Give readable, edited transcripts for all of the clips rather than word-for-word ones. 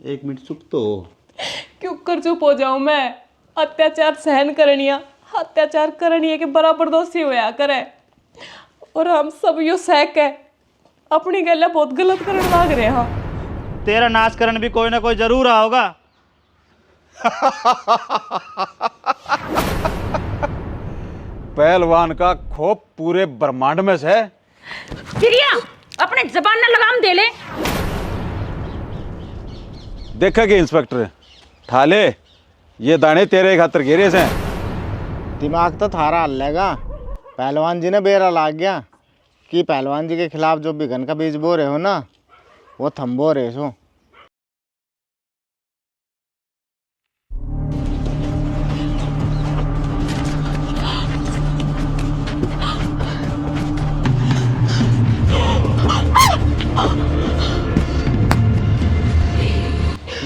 एक मिनट चुप तो हो। क्यों कर चुप हो जाऊं मैं? अत्याचार सहन करनिया अत्याचार करनिया के बराबर दोषी होया करे और हम सब यो सहक है अपनी गल बहुत गलत करने लाग रहे हाँ। तेरा नाश करने भी कोई ना कोई जरूर रहा होगा। पहलवान का खौफ पूरे ब्रह्मांड में से। चिड़िया अपने जबान न लगाम दे ले। देखेगी इंस्पेक्टर ठाले, ये दाने तेरे खातर गिरे से। दिमाग तो थारा हल्लेगा। पहलवान जी ने बेरा लाग गया कि पहलवान जी के खिलाफ जो बिगन का बीज बो रहे हो ना, वो थम्बो रहे सो।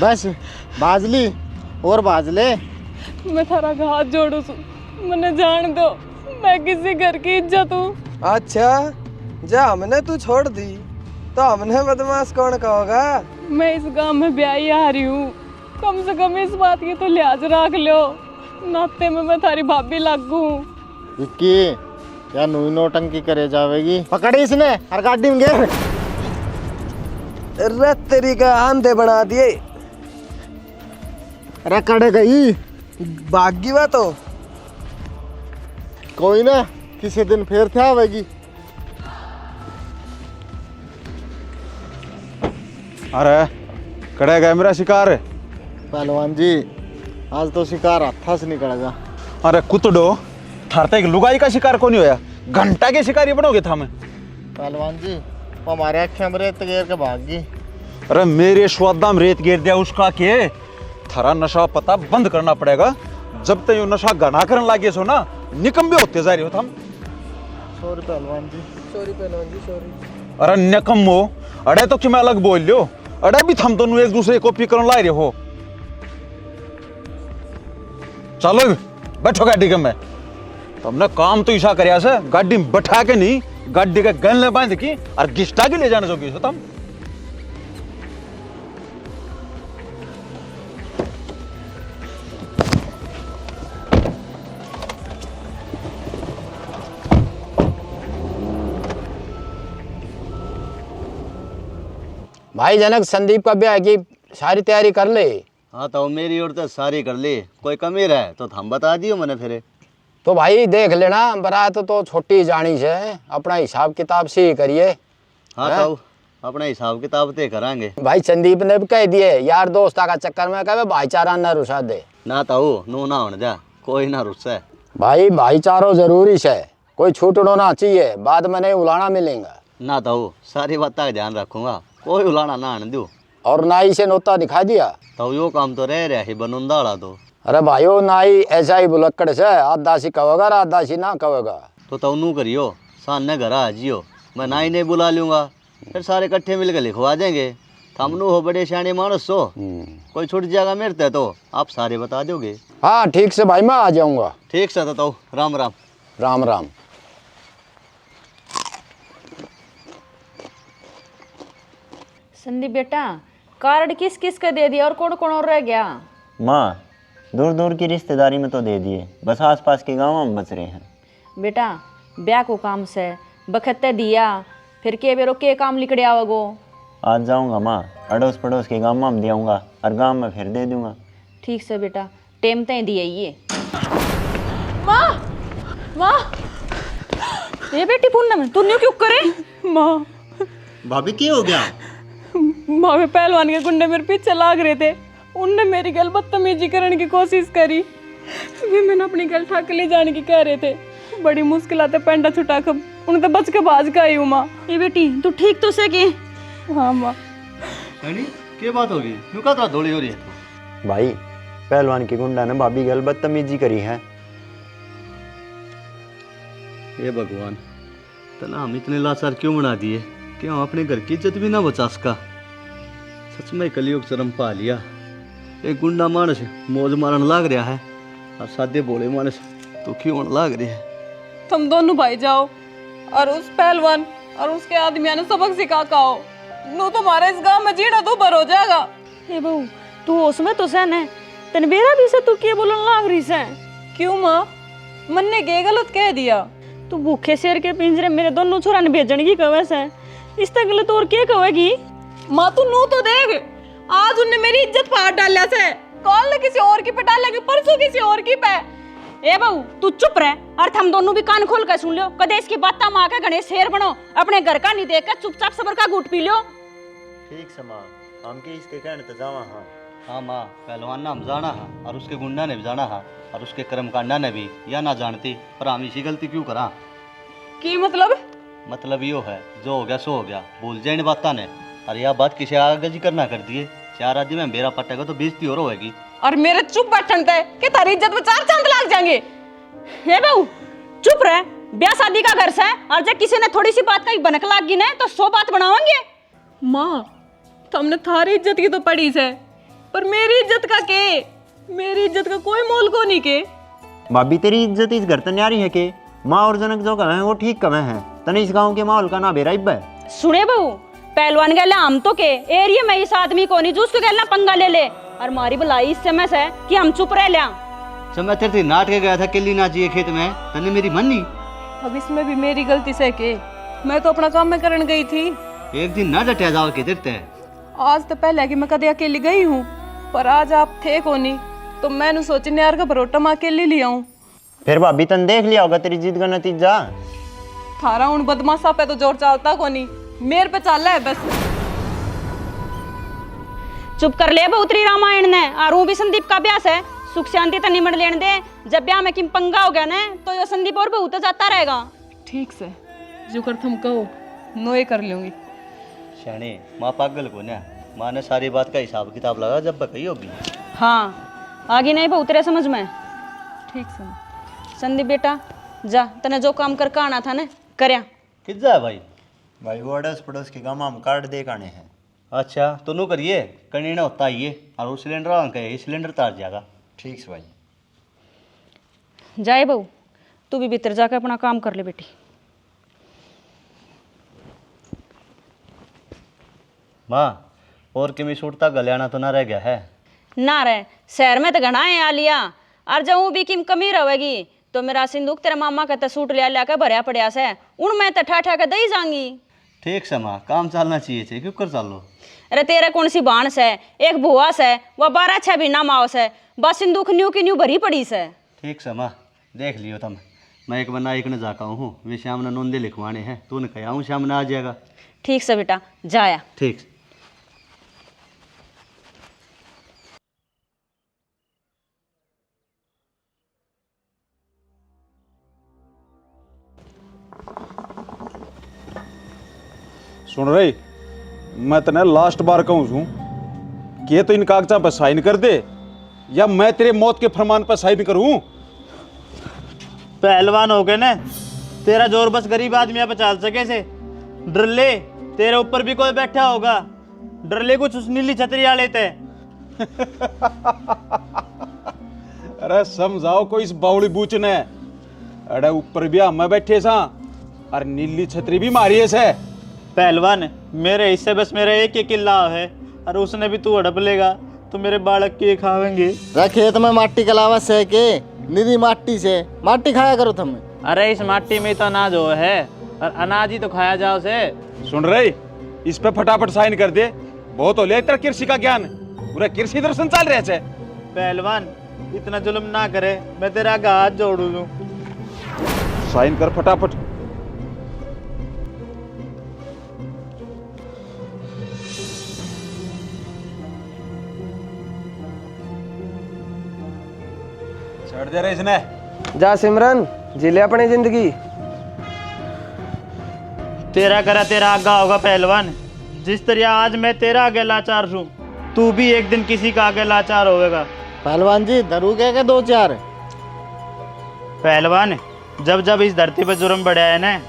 बस बाजली और बाजले। मैं थारा हाथ जोड़ू सु, मने जान दो, मैं किसी घर की इज्जत हूँ। अच्छा जा हमने तू छोड़ दी तो हमने बदमाश कौन कहोगा? मैं इस गांव में ब्याही आ रही हूँ, कम से कम इस बात की तो लिहाज रख लो। नाते में मैं थारी भाभी लागू हूँ। विक्की या नूई नोटंकी करे जावेगी। पकड़ी इसने हर गाड़ी में गिर। अरे तेरी का आंधे बना दिए। अरे कड़े गई भागी वा तो कोई ना, किसी दिन फिर थे आवेगी। अरे कड़े गए मेरा शिकार। पहलवान जी आज तो शिकार हाथा से निकलेगा। अरे कुतडो थारता एक लुगाई का शिकार कौन होया, घंटा के शिकारी बनोगे था मैं। पहलवान जी वो हमारे अख्खे में रेत गिर के भाग गई। अरे मेरे स्वादाम रेत गिर दिया उसका के। थारा नशा पता बंद करना पड़ेगा। जब तक यो नशा घना करने लागे सो ना, निकम्बे होते जा रहे हो तुम। सॉरी पहलवान जी। सॉरी पहलवान जी सॉरी। अरे निकम्मो, अरे तो क्यों अलग बोल लो? अरे भी थम दोनों एक दूसरे को पी कर ला रहे हो। चलो बैठो गाड़ी के में। तुमने काम तो ईशा करया से, गाड़ी में बैठा के नहीं, गाड़ी के गन ले बांध की और गिस्टा के ले जाने जोगी तुम। भाई जनक संदीप का ब्याह की सारी तैयारी कर ले। हाँ तो मेरी ओर तो सारी कर ली, कोई कमी रहे तो हम बता दियो मैंने फिर। तो भाई देख लेना, बारात तो छोटी जानी से, अपना हिसाब किताब से ही करिए। हाँ तो अपना हिसाब किताब तय करांगे। भाई संदीप ने भी कह दिए यार दोस्ता का चक्कर में कहे भाईचारा न रुसा दे। ना तो नो ना होने जा, कोई ना रुस्सा है। भाई भाईचारो जरूरी से, कोई छूटना ना चाहिए, बाद में नहीं उलाना मिलेगा। ना तो सारी बात का ध्यान रखूंगा, कोई उलाना ना आने दो। और नाई से नोता दिखा दिया तो यो काम तो रह रहा है बनुंदाड़ा तो। अरे भाइयों नाई ऐसा ही बुलक्कड़ से आदासी कहोगा आदासी ना कहोगा। तो नू करियो, सामने घर आ जियो, मैं नाई ने बुला लूंगा, फिर सारे इकट्ठे मिलकर लिखवा देंगे। थमनू हो बड़े सियाने मानस हो, कोई छूट जाएगा मेरे तो आप सारे बता दोगे। हाँ ठीक से भाई मैं आ जाऊंगा। ठीक से तो राम राम। राम राम। संदीप बेटा कार्ड किस किस का दे दिया और कौन कौन और रह गया? माँ दूर दूर की रिश्तेदारी में तो दे दिए, बस आसपास के गाँव में बच रहे हैं। बेटा ब्याह को काम से बखते दिया, फिर के बेरो के काम लिखड़े आवगो। आज जाऊँगा माँ, अड़ोस पड़ोस के गाँव में दियाऊँगा और गाँव में फिर दे दूँगा। ठीक से बेटा, टेम तय दिए ये। माँ माँ ये बेटी पूनम तू न्यू क्यों करे? माँ भाभी क्या हो गया? माँ में पहलवान के गुंडे मेरे पीछे लाग रहे थे, उनने मेरी गल बदतमीजी करने की कोशिश करी। वे मैंने अपनी गल ठाक ले जाने की कह रहे थे, बड़ी मुश्किल आते पेंडा छुटा कर उन्हें तो बच के बाज का आई हूँ। माँ ये बेटी तू ठीक तो से के? हाँ माँ। क्या बात होगी, क्यों का धोली हो रही है? भाई पहलवान के गुंडा ने भाभी गल बदतमीजी करी है। ये भगवान, तना हम इतने लाचार क्यों बना दिए कि हम अपने घर की इज्जत भी ना बचा सका। सच में कलयुग चरम पा लिया। एक गुंडा मानस मौज मारन लाग रहा है और सादे बोले मानस दुखी होने लाग रहे हैं। तुम दोनों भाई जाओ और उस पहलवान और उसके आदमियों ने सबक सिखा का हो, नो तुम्हारे इस गांव में जीना तो भर हो जाएगा। हे बहू तू उसमें तो सहन है तन बेरा भी से तू क्या बोलन लाग रही से? क्यों माँ, मन ने क्या गलत कह दिया? तू भूखे शेर के पिंजरे मेरे दोनों छोरा ने भेजने की कवे से, इस तक गलत और क्या कहेगी? माँ तू नू तो देख, आज उनने मेरी इज्जत फाड़ डाला से। कल ने किसी और की पे डाल लगे, परसों किसी और की पे। ए बहू तू चुप रह और हम दोनों भी कान खोल कर सुन लियो। कदे इसकी बात माँ के गणेश शेर बनो, अपने घर का नहीं देख कर चुपचाप सबर का घूट पी लो। ठीक से माँ, हम के इसके कहने तो जावा। हाँ हाँ माँ, पहलवान ने हम जाना है और उसके गुंडा ने भी जाना है और उसके कर्मकांडा ने भी, या ना जानती पर हम इसी गलती क्यों करा? की मतलब? मतलब यो है, जो हो गया सो हो गया, भूल जाए इन बातों ने। और यह बात किसी आगे जिक्र ना कर दिए, 4 आदमी में मेरा पटेगा तो बेइज्जती और होगी। और मेरे चुप बैठन ते कि तारी इज्जत में 4 चांद लग जाएंगे। हे बहू चुप रह, ब्याह शादी का घर से और जब किसी ने थोड़ी सी बात का बनक लाग गई ना तो 100 बात बनावांगे। माँ तुमने थारी इज्जत की तो पड़ी से, पर मेरी इज्जत का के? मेरी इज्जत का कोई मोल को नहीं के। भाभी तेरी इज्जत इस घर तन्यारी है के माँ और जनक जो कहे हैं वो ठीक कमे हैं। तने इस गांव के माहौल का ना बेरा इब्बा है। सुने बहू, पहलवान गैला हम तो के एरिया में इस आदमी को नहीं जूस तो गैला पंगा ले ले और मारी भलाई इस समय से कि हम चुप रह लिया। जब मैं तेरे नाट के गया था किल्ली नाचिए खेत में, तने मेरी मन्नी। अब इसमें भी मेरी गलती से के, मैं तो अपना काम में करने गई थी। एक दिन ना डटिया जाओ के देते हैं। आज तो पहले कि मैं कदे अकेली गई हूँ, पर आज आप थे को नहीं तो मैंने सोचने यार का परोटा मैं अकेली ले आऊं। फिर भाभी तन देख लिया होगा तेरी जिद का नतीजा। थारा उन बदमाशा पे तो जोर चलता को नहीं, मेरे पे चल है बस। चुप कर ले बहुतरी रामायण ने और वो भी संदीप का ब्यास है, सुख शांति तो निमट लेने दे। जब ब्याह में किम पंगा हो गया ना तो यो संदीप और बहुत जाता रहेगा। ठीक से जो कर तुम कहो नोए कर लूंगी। शाने माँ पागल को ना, माँ ने सारी बात का हिसाब किताब लगा जब बकई होगी। हाँ आगे नहीं बहुतरे समझ में। ठीक से संदीप बेटा जा, तने जो काम कर आना था ना करया। किस जा भाई? भाई वो अड़ोस पड़ोस के गाँव हम कार्ड दे काने हैं। अच्छा तो नो करिए, करनी ना होता ही है और वो सिलेंडर अंक है, सिलेंडर तार जाएगा। ठीक से भाई। जाए बहू, तू भी भीतर जाकर अपना काम कर ले बेटी। माँ और किमी सूटता गलियाना तो ना रह गया है? ना रे, शहर में तो घना है आलिया और जब भी किम कमी रहेगी तो मेरा सिंदूक तेरे मामा का सूट लिया कर भरया पड़िया से उन मैं तो ठा ठा के दई जाऊंगी। ठीक से माँ, काम चलना चाहिए थे, क्यों कर चालो? अरे तेरा कौन सी बांस है, एक भुआस है, वह 12-6 भी ना माओस है, बस सिंदूक न्यू की न्यू भरी पड़ी से। ठीक से माँ, देख लियो तुम। मैं एक बना एक ने जाका हूँ, वे श्याम ने नोंदे लिखवाने हैं, तूने कहा हूँ श्याम ने आ जाएगा। ठीक से बेटा जाया। ठीक। सुन रही, मैं तने लास्ट बार कहूँ छू कि तो इन कागजा पर साइन कर दे या मैं तेरे मौत के फरमान पर साइन करूँ। पहलवान हो गए ना, तेरा जोर बस गरीब आदमी पे चल सके से। डरले तेरे ऊपर भी कोई बैठा होगा, डरले कुछ उस नीली छतरी वाले थे। अरे समझाओ कोई इस बाउली बूच ने। अरे ऊपर भी हम बैठे सा और नीली छतरी भी मारी से। पहलवान मेरे हिस्से बस मेरा एक ही किला है और उसने भी तू हड़प लेगा तो मेरे बालक के खावेंगे। खेत में माटी के अलावा से के निधि माटी से माटी खाया करो तुम। अरे इस माटी में तो अनाज हो है और अनाज ही तो खाया जाओ से। सुन रही, इस पे फटाफट साइन कर दे, बहुत हो लिया तेरा कृषि का ज्ञान, पूरा कृषि दर्शन चल रहे से। पहलवान इतना जुल्म ना करे, मैं तेरा हाथ जोड़ू दूं। साइन कर फटाफट। चढ़ दे रहे इसने। जा सिमरन जी ले अपनी जिंदगी। तेरा करा तेरा आगा होगा पहलवान। जिस तरह आज मैं तेरा आगे लाचार हूँ, तू भी एक दिन किसी का आगे लाचार होगा। पहलवान जी धरू क्या 2-4। पहलवान जब जब इस धरती पर जुर्म बढ़ा है ना,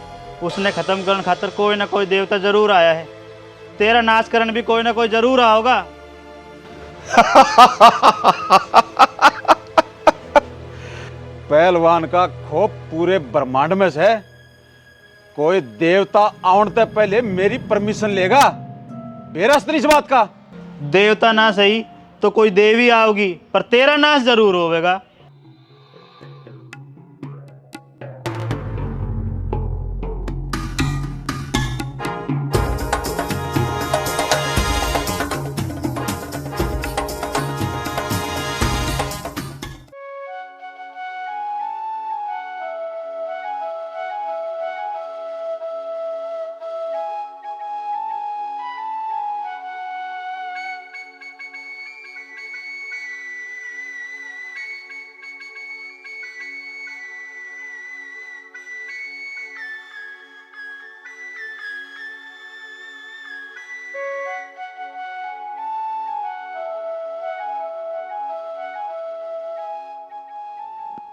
उसने खत्म करने खातर कोई ना कोई देवता जरूर आया है। तेरा नाश करने भी कोई ना कोई जरूर आया होगा। पहलवान का खौफ पूरे ब्रह्मांड में से। कोई देवता आने से पहले मेरी परमिशन लेगा। बेरास्तर इस बात का। देवता ना सही तो कोई देवी आओगी, पर तेरा नाश जरूर होवेगा।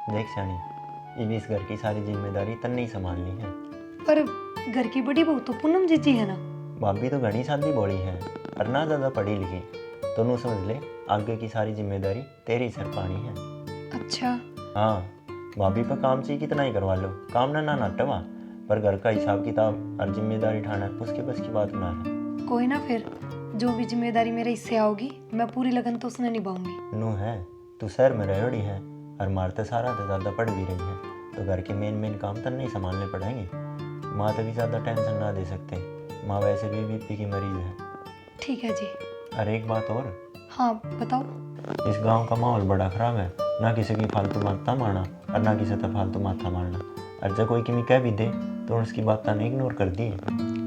देख शानी, इस घर की सारी जिम्मेदारी तन नहीं संभालनी है। पर घर की बड़ी बहू तो पूनम जीजी है ना। भाभी तो घनी सादी बोली है और ना ज़्यादा पढ़ी लिखी, तो नू समझ ले आगे की सारी जिम्मेदारी तेरी सर पानी है। अच्छा। हाँ, भाभी पर काम से कितना ही करवा लो, काम ना नाटवा, पर घर का हिसाब किताब और जिम्मेदारी उठाना उसके बस की बात ना है। कोई ना, फिर जो भी जिम्मेदारी मेरे हिस्से आओगी मैं पूरी लगन तो उसने निभाऊंगी। नू है, तू शहर में रह रही है और मारते सारा तो ज़्यादा पढ़ भी रही है, तो घर के मेन काम तो नहीं संभालने पड़ेंगे। माँ तो भी ज़्यादा टेंशन ना दे सकते, माँ वैसे भी बीपी की मरीज है। ठीक है जी। और एक बात और। हाँ बताओ। इस गांव का माहौल बड़ा ख़राब है, ना किसी की फालतू माथा मारना और ना किसी का फालतू माथा मारना, और जब कोई किमी कह भी दे तो उसकी बात ने इग्नोर कर दी।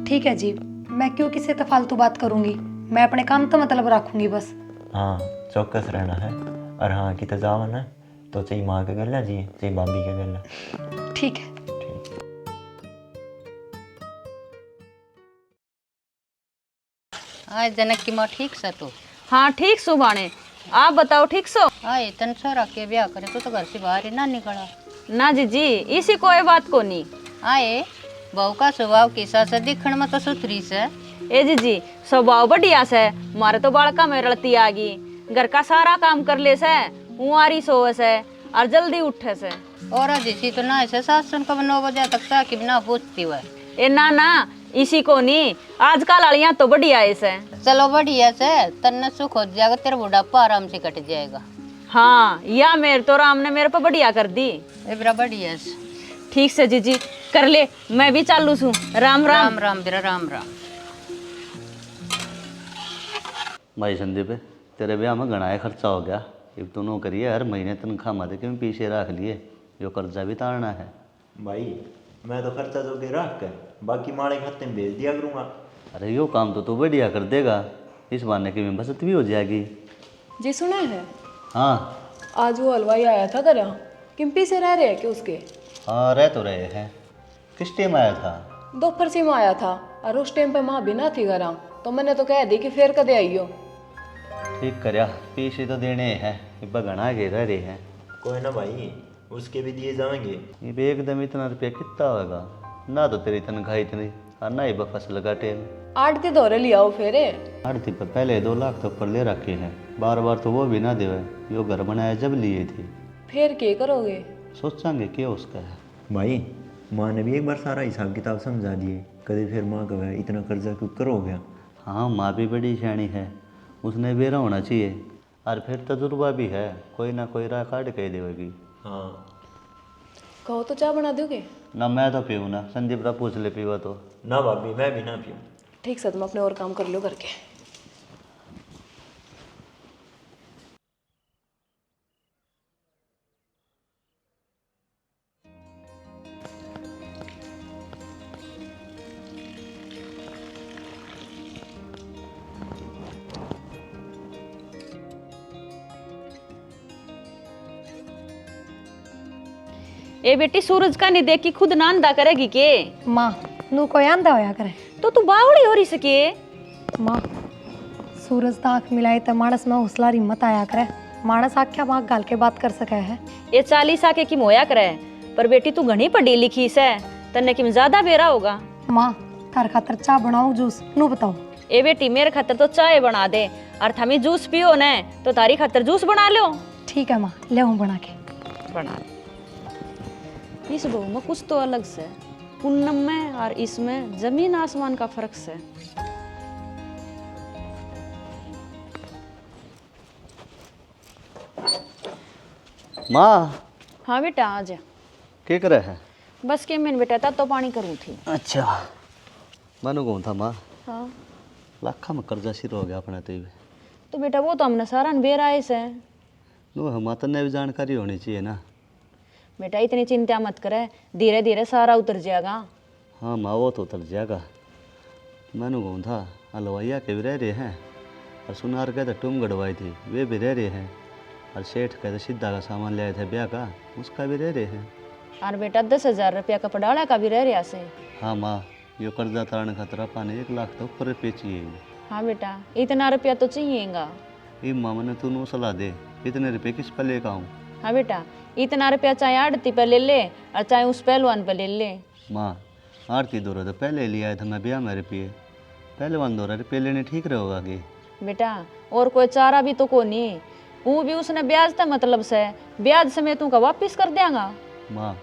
ठीक है जी, मैं क्यों किसी से फालतू बात करूँगी, मैं अपने काम तो मतलब रखूँगी बस। हाँ, चौकस रहना है। और हाँ, कि जावन है तो चाहिए माँ के गला जी, चाहिए भाभी के गला। ठीक है। हाँ जनक की माँ ठीक से तू? हाँ ठीक सो बाणे, आप बताओ ठीक सो? हाँ तन छोरा के ब्याह करे तो घर से बाहर ही ना निकला। ना जी इसी कोई बात को नहीं। आए बहू का स्वभाव किसा से दिखण में तो सुथरी से। ए जी स्वभाव बढ़िया से, मारे तो बालका में रलती आगी, घर का सारा काम कर ले से, उआरी सोवे से और जल्दी उठे से। और जिसी तो ना ऐसे सास सुन कब 9 बजे तक ताकि बिना पूछती हुआ। ए ना इसी को नहीं, आजकल आलियां तो बढ़िया ऐसे। चलो बढ़िया से, तन्ने सुख हो जाएगा, तेरा बुढ़ापा आराम से कट जाएगा। हाँ, या मेरे तो राम ने मेरे पर बढ़िया कर दी। एबरा बढ़िया से। ठीक से जी कर ले, मैं भी चालू छू। राम राम। राम राम बेरा राम राम। भाई संदीप, तेरे ब्याह में घना खर्चा हो गया, अब तो नौकरी है, हर महीने तनख्वाह माते क्यों पीछे रख लिए, जो कर्जा भी तारना है। भाई मैं तो खर्चा जो के रख कर बाकी माड़े खाते में भेज दिया करूँगा। अरे यो काम तो तू बढ़िया कर देगा, इस बहाने की में बचत भी हो जाएगी। जी सुना है? हाँ, आज वो हलवाई आया था घर, किम्पी से रह रहे हैं कि उसके? हाँ रह तो रहे हैं। किस टाइम आया था? दोपहर से में आया था, और उस टाइम पे माँ भी ना थी घर, तो मैंने तो कह दी कि फिर कदे आइयो। ठीक करया, पीछे तो देने हैं, इब्बा घना के रह रहे हैं। कोई ना भाई, उसके भी दिए जाएंगे। ये एकदम इतना रुपया कितना होगा, ना तो तेरी तनख्वाह इतनी और ना ही फसल का टेम। आड़ती दौरे लिया हो फेरे। आड़ती पर पहले 2 लाख तो ऊपर ले रखे हैं, बार बार तो वो भी ना देवे, यो घर बनाया जब लिए थे। फिर क्या करोगे? सोचांगे क्या उसका है। भाई माँ ने भी एक बार सारा हिसाब किताब समझा दिए, कभी फिर माँ कहे इतना कर्जा क्यों करोगे। हाँ, माँ भी बड़ी सियाणी है, उसने बेरा होना चाहिए, और फिर तजुर्बा भी है, कोई ना कोई राह काट कह देगी। हाँ कहो तो चाय बना दोगे? ना मैं तो पीऊँ ना, संदीप रा पूछ ले पीवा तो। ना भाभी मैं भी ना पीऊँ। ठीक से, तुम अपने और काम कर लो करके। ए बेटी, सूरज का नहीं देखी खुद नांदा करेगी के? माँ नू कोई आंदा होया करे तो तू बावड़ी हो रही सके। माँ सूरज ताक मिलाए तो मानस में हौसला हिम्मत आया करे, मानस आख्या बाग गाल के बात कर सके है। ये 40 आके की मोया करे, पर बेटी तू घनी पढ़ी लिखी से, तन्ने की ज्यादा बेरा होगा। माँ थार खातर चाय बनाऊ जूस नू बताओ। ए बेटी, मेरे खातर तो चाय बना दे, और थमी जूस पियो ने तो तारी खातर जूस बना लो। ठीक है माँ, ले हूँ बना के। बना इस बहू में कुछ तो अलग से, पूनम में और इसमें जमीन आसमान का फर्क से। माँ हाँ बेटा आ जा। क्या करे है? बस के मैंने बेटा तो पानी करूँ थी। अच्छा मानो कौन था माँ, हाँ लाखा में कर्जा शुरू हो गया अपना तो बेटा वो तो हमने सारा बेरा ऐसे है। नो हम तन्ने भी जानकारी होनी चाहिए ना। बेटा इतनी चिंता मत करे, धीरे धीरे सारा उतर जाएगा। हाँ माँ वो तो उतर जाएगा। मैंने कौन था हलवाइया के भी रह रहे हैं, और सुनार के तो टूम गड़वाई थी वे भी रह रहे हैं, और सेठ के तो सीधा का सामान ले आए थे ब्याह का उसका भी रह रहे हैं। और बेटा 10,000 रुपया का पड़ाला का भी रह रहा से। हाँ माँ यो कर्जा तारण खातर पाने 1 लाख तो ऊपर रुपये चाहिए। हाँ बेटा इतना रुपया तो चाहिएगा। ये मामा ने तू सलाह दे इतने रुपये किस पर लेकर आऊँ। हाँ बेटा इतना रुपया चाहे आड़ती पे ले ले और चाहे उस पहलवान पे ले ले। माँ आरती दौरा तो पहले लिया आया था मैं ब्याह में रुपये, पहलवान दौरा रुपये लेने ठीक रहेगा आगे। बेटा और कोई चारा भी तो को नहीं, वो भी उसने ब्याज था मतलब से ब्याज समेत तू का वापिस कर देगा। माँ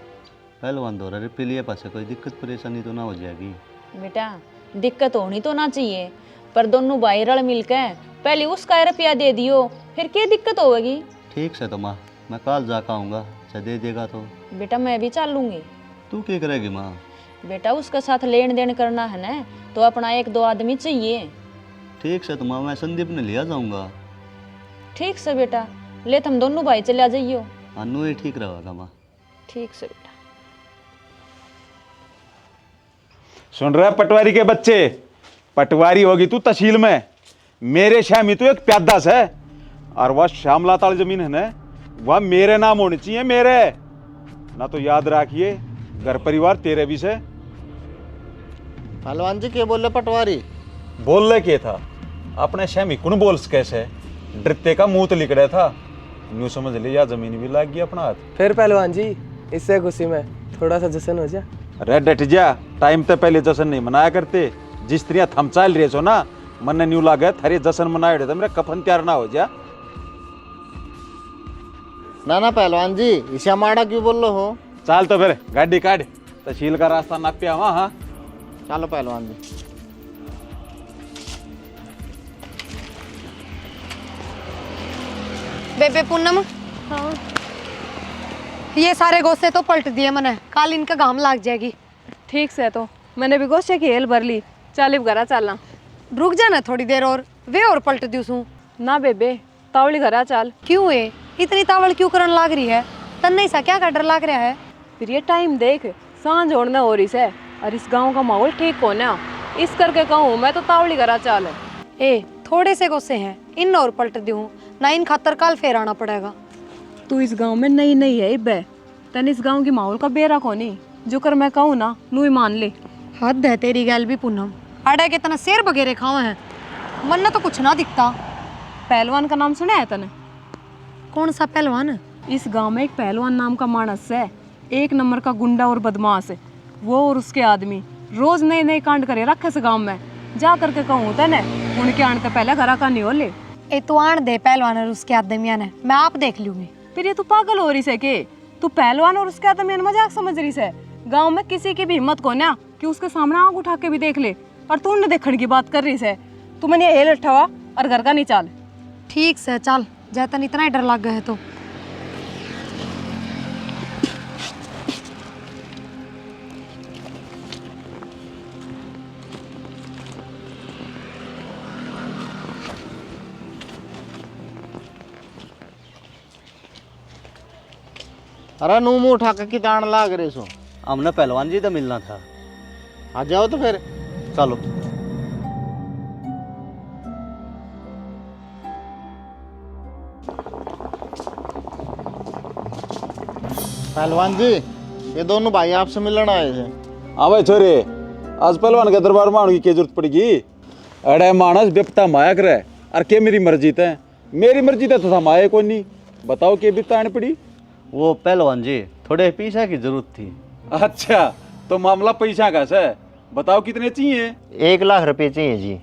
पहलवान दौरा रुपये लिए पास कोई दिक्कत परेशानी तो ना हो जाएगी। बेटा दिक्कत होनी तो ना चाहिए, पर दोनों भाई रल मिलकर पहले उसका रुपया दे दियो, फिर क्या दिक्कत होगी। ठीक से तो माँ मैं कल जाकर आऊँगा, चाहे दे देगा तो। बेटा मैं भी चल लूँगी। तू क्या करेगी माँ? बेटा उसके साथ लेन देन करना है ना, तो अपना 1-2 आदमी चाहिए। ठीक से तो माँ मैं संदीप ने लिया जाऊँगा। ठीक से बेटा ले तुम दोनों भाई चले आ जाइयो। अनु ही ठीक रहेगा माँ। ठीक से बेटा। सुन रहे पटवारी के बच्चे, पटवारी होगी तू तहसील में, मेरे श्यामी तो एक प्यादास है, और वह श्यामला ताल जमीन है ना वह मेरे नाम होनी चाहिए मेरे ना। तो याद रखिए घर परिवार तेरे भी से। पहलवान जी क्या बोल रहे पटवारी? बोल ले के था अपने श्यामी कुन बोल कैसे डरते का मुंह तो लिख रहा था, न्यू समझ लिया जमीन भी लाग गई अपना हाथ। फिर पहलवान जी इससे खुशी में थोड़ा सा जश्न हो जा। अरे डट जा, टाइम तो पहले जश्न नहीं मनाया करते, जिस तरह थम चाल रहे हो ना मन न्यू लागे थारे जश्न मनाए तो मेरा कफन तैयार ना हो जा। ना पहलवान जी इसे माड़ा क्यों बोल रहे हो? चाल तो फिर गाड़ी काट, तहसील का रास्ता नापिया वहाँ। हाँ चलो पहलवान जी। बेबे पूनम, हाँ ये सारे गोसे तो पलट दिए मैंने, कल इनका घाम लग जाएगी। ठीक से तो मैंने भी गोश्त की हेल भर ली, चालिब घरा चलना। रुक जाना थोड़ी देर और, वे और पलट दूसू। ना बेबे तावली घरा चाल। क्यों है इतनी तावल क्यों करन लाग रही है? तन्ने सा क्या का डर लाग रहा है? फिर ये टाइम देख सांझ होने हो रही है, और इस गांव का माहौल ठीक होना, इस करके कहूँ मैं तो तावली घरा चाल है। ए थोड़े से गोसे हैं, इन और पलट दूँ ना, इन खातर कल फेर आना पड़ेगा। तू इस गांव में नई नई है इब्बे, तन इस गांव की माहौल का बेरा कोनी, जो कर मैं कहूँ ना नू ही मान ले। हद है तेरी गैल भी पूनम, अड़ा के तना शेर बगेरे खावे हैं, मन तो कुछ ना दिखता। पहलवान का नाम सुना है तने? कौन सा पहलवान? इस गांव में एक पहलवान नाम का मानस है, 1 नंबर का गुंडा और बदमाश है। वो और उसके आदमी रोज नए नए कांड करे रखे इस गांव में, जा करके कहूँ तने उनके आने से पहले घरा का नहीं हो ले। ए तू आन दे पहलवान और उसके आदमिया ने, मैं आप देख लूंगी। फिर ये तू पागल हो रही से के? तू पहलवान और उसके आदमी मजाक समझ रही से? गांव में किसी की भी हिम्मत को ना कि उसके सामने आग उठा के भी देख ले, और तू न देखने की बात कर रही से। तू मैंने हेल उठावा और घर का नहीं चाल। ठीक से चल, जैतन इतना ही डर लग गया है तो। अरे नू मुँह उठा के कितान लाग रहे सो। हमने पहलवान जी तो मिलना था। आ जाओ तो फिर। चलो। पहलवान जी ये दोनों भाई आपसे मिलने आए थे। हाँ भाई छोरे, आज पहलवान के दरबार में आने की क्या जरूरत पड़ेगी? अरे मानस बेपता माया करे, और के मेरी मर्जी है? मेरी मर्जी तो था माया कोई नहीं, बताओ के बिपता आने पड़ी? वो पहलवान जी थोड़े पैसा की जरूरत थी। अच्छा तो मामला पैसा का है, बताओ कितने चाहिए? 1 लाख रुपए चाहिए जी।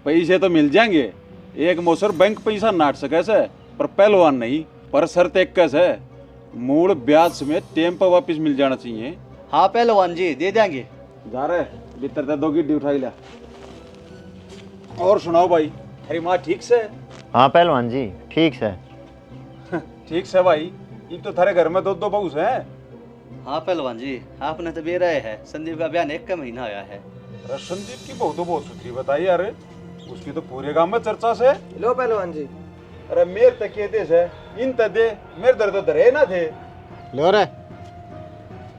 पैसे तो मिल जाएंगे, एक मोसर बैंक पैसा नाट सके से, पर पहलवान नहीं। पर शर्त एक कैसे है, मूल ब्याज समेत टेम पर वापिस मिल जाना चाहिए। हाँ पहलवान जी दे देंगे। जा रहे भीतर दे 2 गिड्डी उठा लिया। और सुनाओ भाई, तेरी माँ ठीक से? हाँ पहलवान जी ठीक से। ठीक से भाई, एक तो थारे घर में दो दो बहू हैं। हाँ पहलवान जी, आपने तो बेरा है, संदीप का बयान 1 महीना आया है। अरे संदीप की बहू तो बहुत सुथरी बताई यार, उसकी तो पूरे गांव में चर्चा से। लो पहलवान जी। अरे मेरे तक कहते से इन तदे मेरे दर्द तो दरे ना थे। लो रे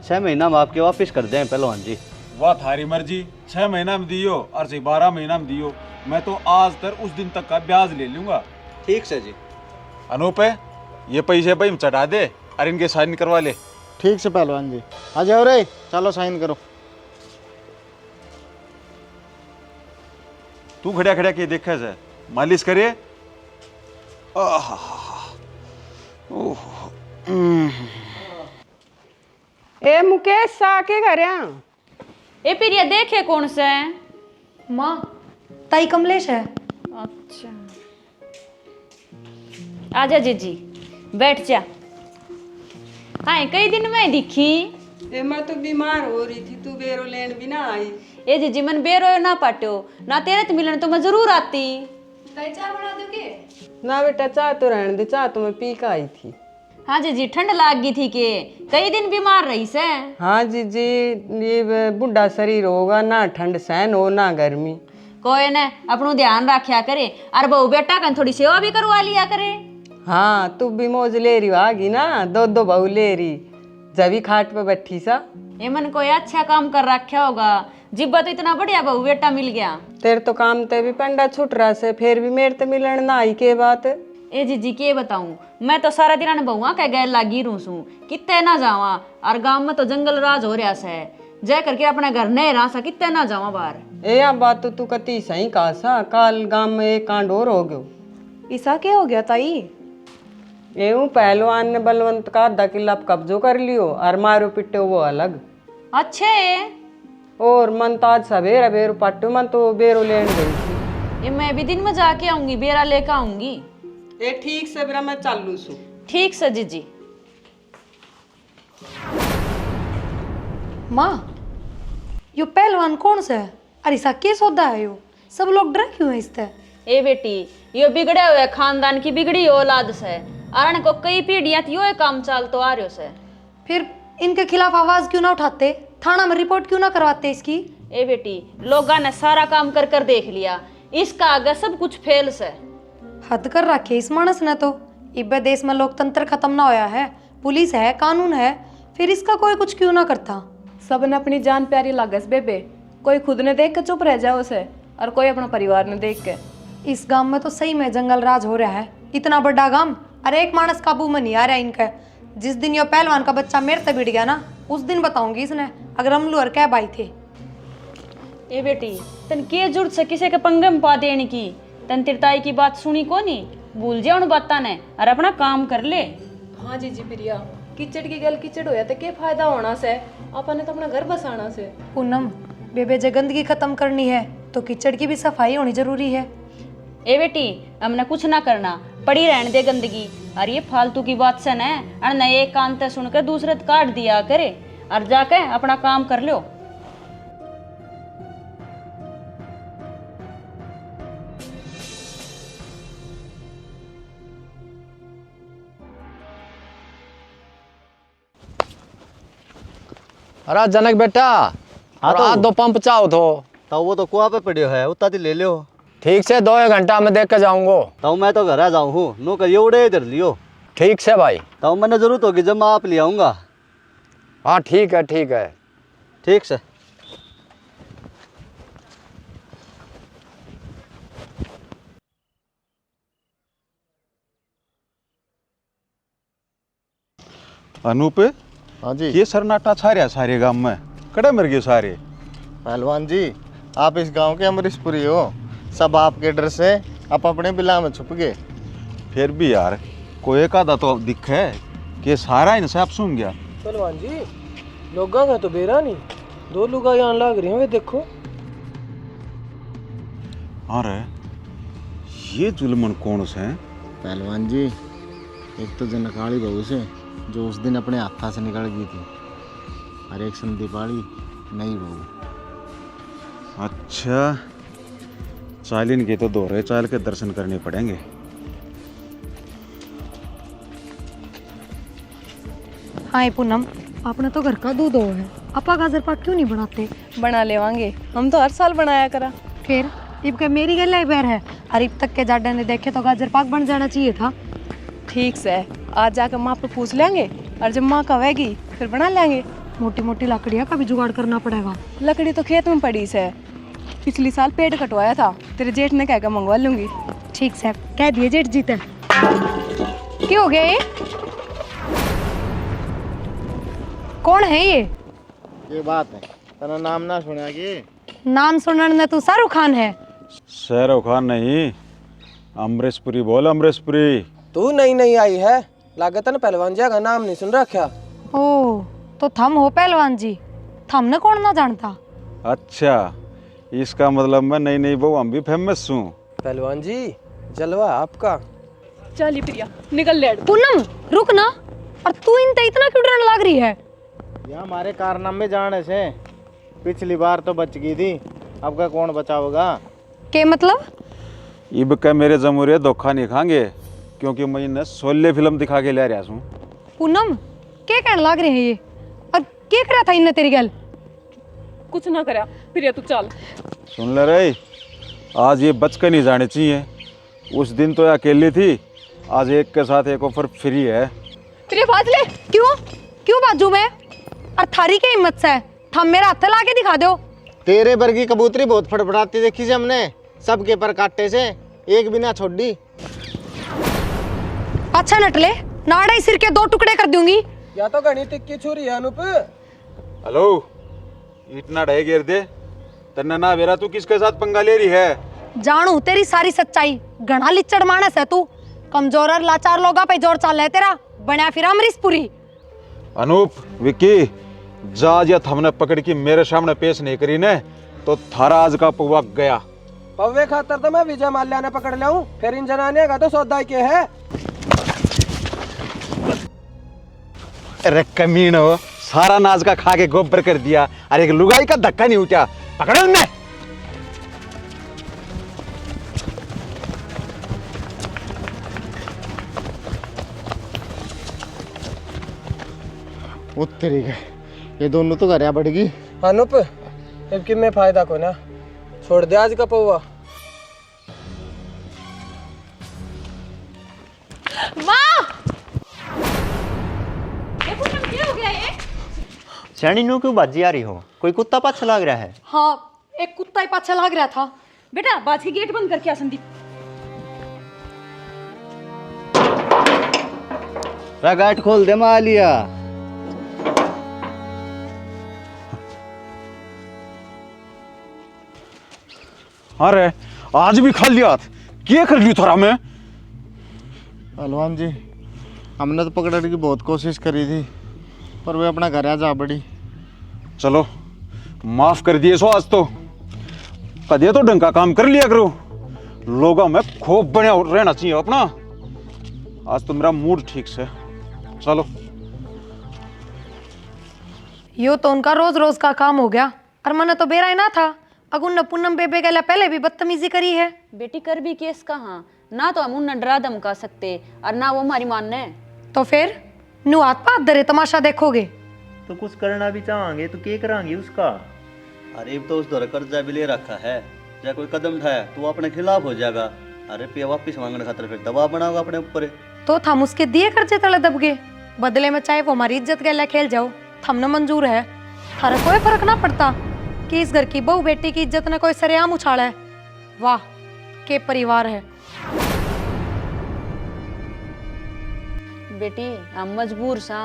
6 महीना में आपके वापिस कर दें पहलवान जी। वाह थारी मर्जी, 6 महीना में दियो और 12 महीना में दियो, मैं तो आज तक उस दिन तक का ब्याज ले लूंगा। ठीक से जी। अनूप ये पैसे भाई चढ़ा दे और इनके साइन करवा ले। ठीक से पहलवान जी, आ जाओ रे, चलो साइन करो। तू खड़ा खड़ा के देखे से मालिश करे। ए मुकेश सा के घर ए फिर ये देखे कौन सा है? माँ ताई कमलेश है। अच्छा आजा जीजी बैठ जा। हाँ कई दिन में दिखी। ए मैं तो बीमार हो रही थी, तू बेरो लेन भी ना आई। ए जीजी मन बेरो ना पाटो ना, तेरे तो मिलन तो मैं जरूर आती। ताई चाय बना दोगे? ना बेटा चाह तो रहने दे, चाह तो मैं पी के आई थी। हाँ जीजी ठंड लाग गई थी के कई दिन बीमार रही से। हाँ जीजी, ये बुढ़ा शरीर होगा, ना ठंड सहन हो ना गर्मी। कोई ने अपनो ध्यान रखा करे और बहू बेटा कन थोड़ी सेवा भी करवा लिया करे। हाँ तू भी मौज ले रही आगी ना, 2 बहू ले रही, जब खाट पे बैठी सा। ये मन कोई अच्छा काम कर रखा होगा, जिब्बा तो इतना बढ़िया बहू बेटा मिल गया। तेरे तो काम ते भी पेंडा छूट रहा से, फिर भी मेरे तो मिलन ना आई के बात। ए जीजी के बताऊं, मैं तो सारा दिन बहुआ कह गैर लागी रूसू, कितने ना जावा, और गांव में तो जंगल राज हो रहा से, जय करके अपने घर नहीं रहा सा, कितने ना जावा बाहर। ए या बात तो तू कती सही कहा सा, काल गांव में एक कांड और हो गयो। ईसा क्या हो गया ताई? एवं पहलवान ने बलवंत का आधा किला कब्जो कर लियो और मारो पिट्टे वो अलग। अच्छे और मन तो आज सवेरे बेरो पट्टू मन तो बेरो लेन गई थी। ये मैं भी दिन में जाके आऊंगी, बेरा लेकर आऊंगी। ए ठीक से बेरा मैं चालू सू। ठीक से जीजी। माँ यो पहलवान कौन सा है? अरे ईसा के सौदा है यो? सब लोग डरे क्यों है इससे? ए बेटी यो बिगड़े हुए खानदान की बिगड़ी औलाद से, अरण को कई पीढ़ियां यो काम चाल तो आ रहे से। फिर इनके खिलाफ आवाज क्यों ना उठाते? थाना में रिपोर्ट क्यों ना करवाते इसकी? ए बेटी लोगों ने सारा काम कर कर देख लिया, इसका आगे सब कुछ फेल से। हद कर रखे इस मानस ने तो। इब्बे देश में लोकतंत्र खत्म ना होया है, पुलिस है, कानून है, फिर इसका कोई कुछ क्यों ना करता? सबने अपनी जान प्यारी लागस बेबे, कोई खुद ने देख के चुप रह जाओ उसे, और कोई अपना परिवार ने देख के। इस गांव में तो सही में जंगल राज हो रहा है, इतना बड़ा गांव, अरे एक मानस काबू में नहीं आ रहा इनका। जिस दिन यो पहलवान का बच्चा मेरे से बिड़ गया ना, उस दिन बताऊंगी इसने अगर अमलू और क्या भाई थे। ए बेटी तन के जुड़ से किसी के पंगे में पा देने की, तन तिरताई की बात सुनी को नहीं, भूल जा उन बातों ने और अपना काम कर ले। हाँ जीजी प्रिया, कीचड़ की गल कीचड़ होया तो क्या फायदा होना से, अपन ने तो अपना घर बसाना से। पूनम बेबे जे गंदगी खत्म करनी है तो कीचड़ की भी सफाई होनी जरूरी है। ए बेटी हमने कुछ ना करना, पड़ी रहने दे गंदगी, और ये फालतू की बात से न और नए कान ते सुनकर दूसरे काट दिया करे, और जाके अपना काम कर लो। अरे जनक बेटा, हाँ और आज 2 पंप चाहो तो वो तो कुआ पे पड़ियो है, उतना दी ले लियो। ठीक से 2 घंटा में देख के जाऊंगो। तो मैं तो घर आ जाऊँ हूँ, नो करिए उड़े इधर लियो। ठीक से भाई। तो मैंने जरूरत होगी जब मैं आप ले आऊँगा। हाँ ठीक है ठीक है। ठीक से। अनूप हाँ जी। ये सरनाटा छा रहा सारे गांव में, कड़े मर गए सारे। पहलवान जी आप इस गांव के अमरीशपुरी हो, सब आपके डर से आप अपने बिला में छुप गए। फिर भी यार कोई एक आधा तो दिखे कि सारा इंसाफ सुन गया। पहलवान जी लोगा का तो बेरा नहीं, 2 लुगा यहाँ लाग रही हैं, वे देखो। अरे ये जुल्मन कौन से हैं? पहलवान जी एक तो जनकाली बहू से जो उस दिन अपने हाथा से निकल गई थी, और एक संदीप वाली नई बहू। अच्छा चालिन के तो दोहरे चाल के दर्शन करने पड़ेंगे। आए पूनम, आपने तो घर का दूध हो है, अपा गाजर पाक क्यों नहीं बनाते? बना लेवांगे, हम तो हर साल बनाया करा। फिर इब के मेरी गला बैर है, और इब तक के जाडे ने देखे तो गाजर पाक बन जाना चाहिए था। ठीक से आज जाकर माँ पे पूछ लेंगे, और जब माँ कहेगी फिर बना लेंगे। मोटी मोटी लकड़ियाँ का भी जुगाड़ करना पड़ेगा। लकड़ी तो खेत में पड़ी से, पिछली साल पेड़ कटवाया था, तेरे जेठ ने कहकर मंगवा लूंगी। ठीक से कह दिए जेठ जीते। क्या हो गया ये? कौन है ये बात है, तेरा नाम ना सुना कि नाम सुनने में तू शाहरुख खान है। शाहरुख खान नहीं, अमरीशपुरी बोल, अमरीशपुरी। तू नई नई आई है, लागत न पहलवान जी का नाम नहीं सुन रखा। ओ तो थम हो पहलवान जी, थमने कौन ना जानता। अच्छा, इसका मतलब मैं नई नई बहू हम भी फेमस हूँ। पहलवान जी जलवा आपका। चली प्रिया निकल ले। पूनम रुक ना, और तू इनते इतना क्यों डरने लग रही है? ये हमारे कारनामे जाने से, पिछली बार तो बच गई थी, अब का कौन बचाओगा? के मतलब? इब के मेरे जमूरे धोखा नहीं खाएंगे, क्योंकि मैं इन्हें 16 फिल्म दिखा के ले रहा हूँ। पूनम क्या कहने लग रहे हैं ये, और क्या करा था इनने तेरी गल? कुछ ना करा प्रिया, तू चल। सुन ले रही, आज ये बच के नहीं जाने चाहिए। उस दिन तो ये अकेली थी, आज एक के साथ एक ऑफर फ्री है। प्रिया बाज ले। क्यों क्यों बाजू में? और थारी की हिम्मत से थम मेरा हाथ लाके दिखा दो। तेरे वर्गी कबूतरी बहुत फड़फड़ाती देखी से हमने, सबके पर काटे से एक भी ना छोड़ दी। अच्छा नटले, नाड़ा ही सिर के 2 टुकड़े कर दूंगी। या तो घनी तिक्की छुरी है अनुप। हेलो, इतना ढह गिर दे तन्ना ना बेरा, तू किसके साथ पंगा ले रही है? जानू तेरी सारी सच्चाई, घना लिच्चड़ मानस है तू। कमजोर और लाचार लोगा पे जोर चाल है तेरा, बना फिर अमरीशपुरी। अनूप, विक्की, जाज या हमने पकड़ के मेरे सामने पेश नहीं करी ने तो थारा आज का पुआ गया। पव्वे खातर तो मैं विजय माल्या ने पकड़ लिया हूँ, फिर इन जनाने का तो सौदा के है। अरे कमीन हो, सारा नाज का खा के गोबर कर दिया, अरे एक लुगाई का धक्का नहीं उठा, पकड़ो ने। उत्तरी गए, ये दोनों तो घर बढ़गी। अनुप अब कि मैं फायदा को ना छोड़ दे आज का पौवा। शैनी नू क्यों बाजी आ रही हो? कोई कुत्ता पाछा लग रहा है? हाँ, एक कुत्ता ही पाछा लग रहा था। बेटा बाज के गेट बंद करके आ संदीप। गाट खोल दे मालिया। अरे आज भी खा लिया, क्या कर लियो थारा में? पहलवान जी हमने तो पकड़ने की बहुत कोशिश करी थी, पर वे अपना घर आ जा बड़ी। चलो माफ कर दिए सो, आज तो कदे तो ढंग का काम कर लिया करो, लोगों में खूब बढ़िया रहना चाहिए अपना। आज तो मेरा मूड ठीक से। चलो। यो तो उनका रोज रोज का काम हो गया, और मैंने तो बेरा ही ना था। अगुन ने पूनम बेबे के लिए पहले भी बदतमीजी करी है। बेटी कर भी केस कहाँ, ना तो हम उन्हें डरा धमका सकते और ना वो हमारी मानने। तो फिर नु हाथ पाथ धरे तमाशा देखोगे? तो कुछ करना भी चाहेंगे तो क्या करांगे उसका? अरे तो उस दर कर्जा भी ले रखा है, चाहे कोई कदम उठाया तो वो अपने खिलाफ हो जाएगा। अरे पे वापिस मांगने खातर फिर दबाव बनाओगा अपने ऊपर। तो थम उसके दिए कर्जे तले दब गए, बदले में चाहे वो हमारी इज्जत के लिए खेल जाओ, थमने मंजूर है। थारा कोई फर्क ना पड़ता कि इस घर की बहू बेटी की इज्जत ने कोई सरेआम उछाड़ा है। वाह के परिवार है। बेटी हम मजबूर सा,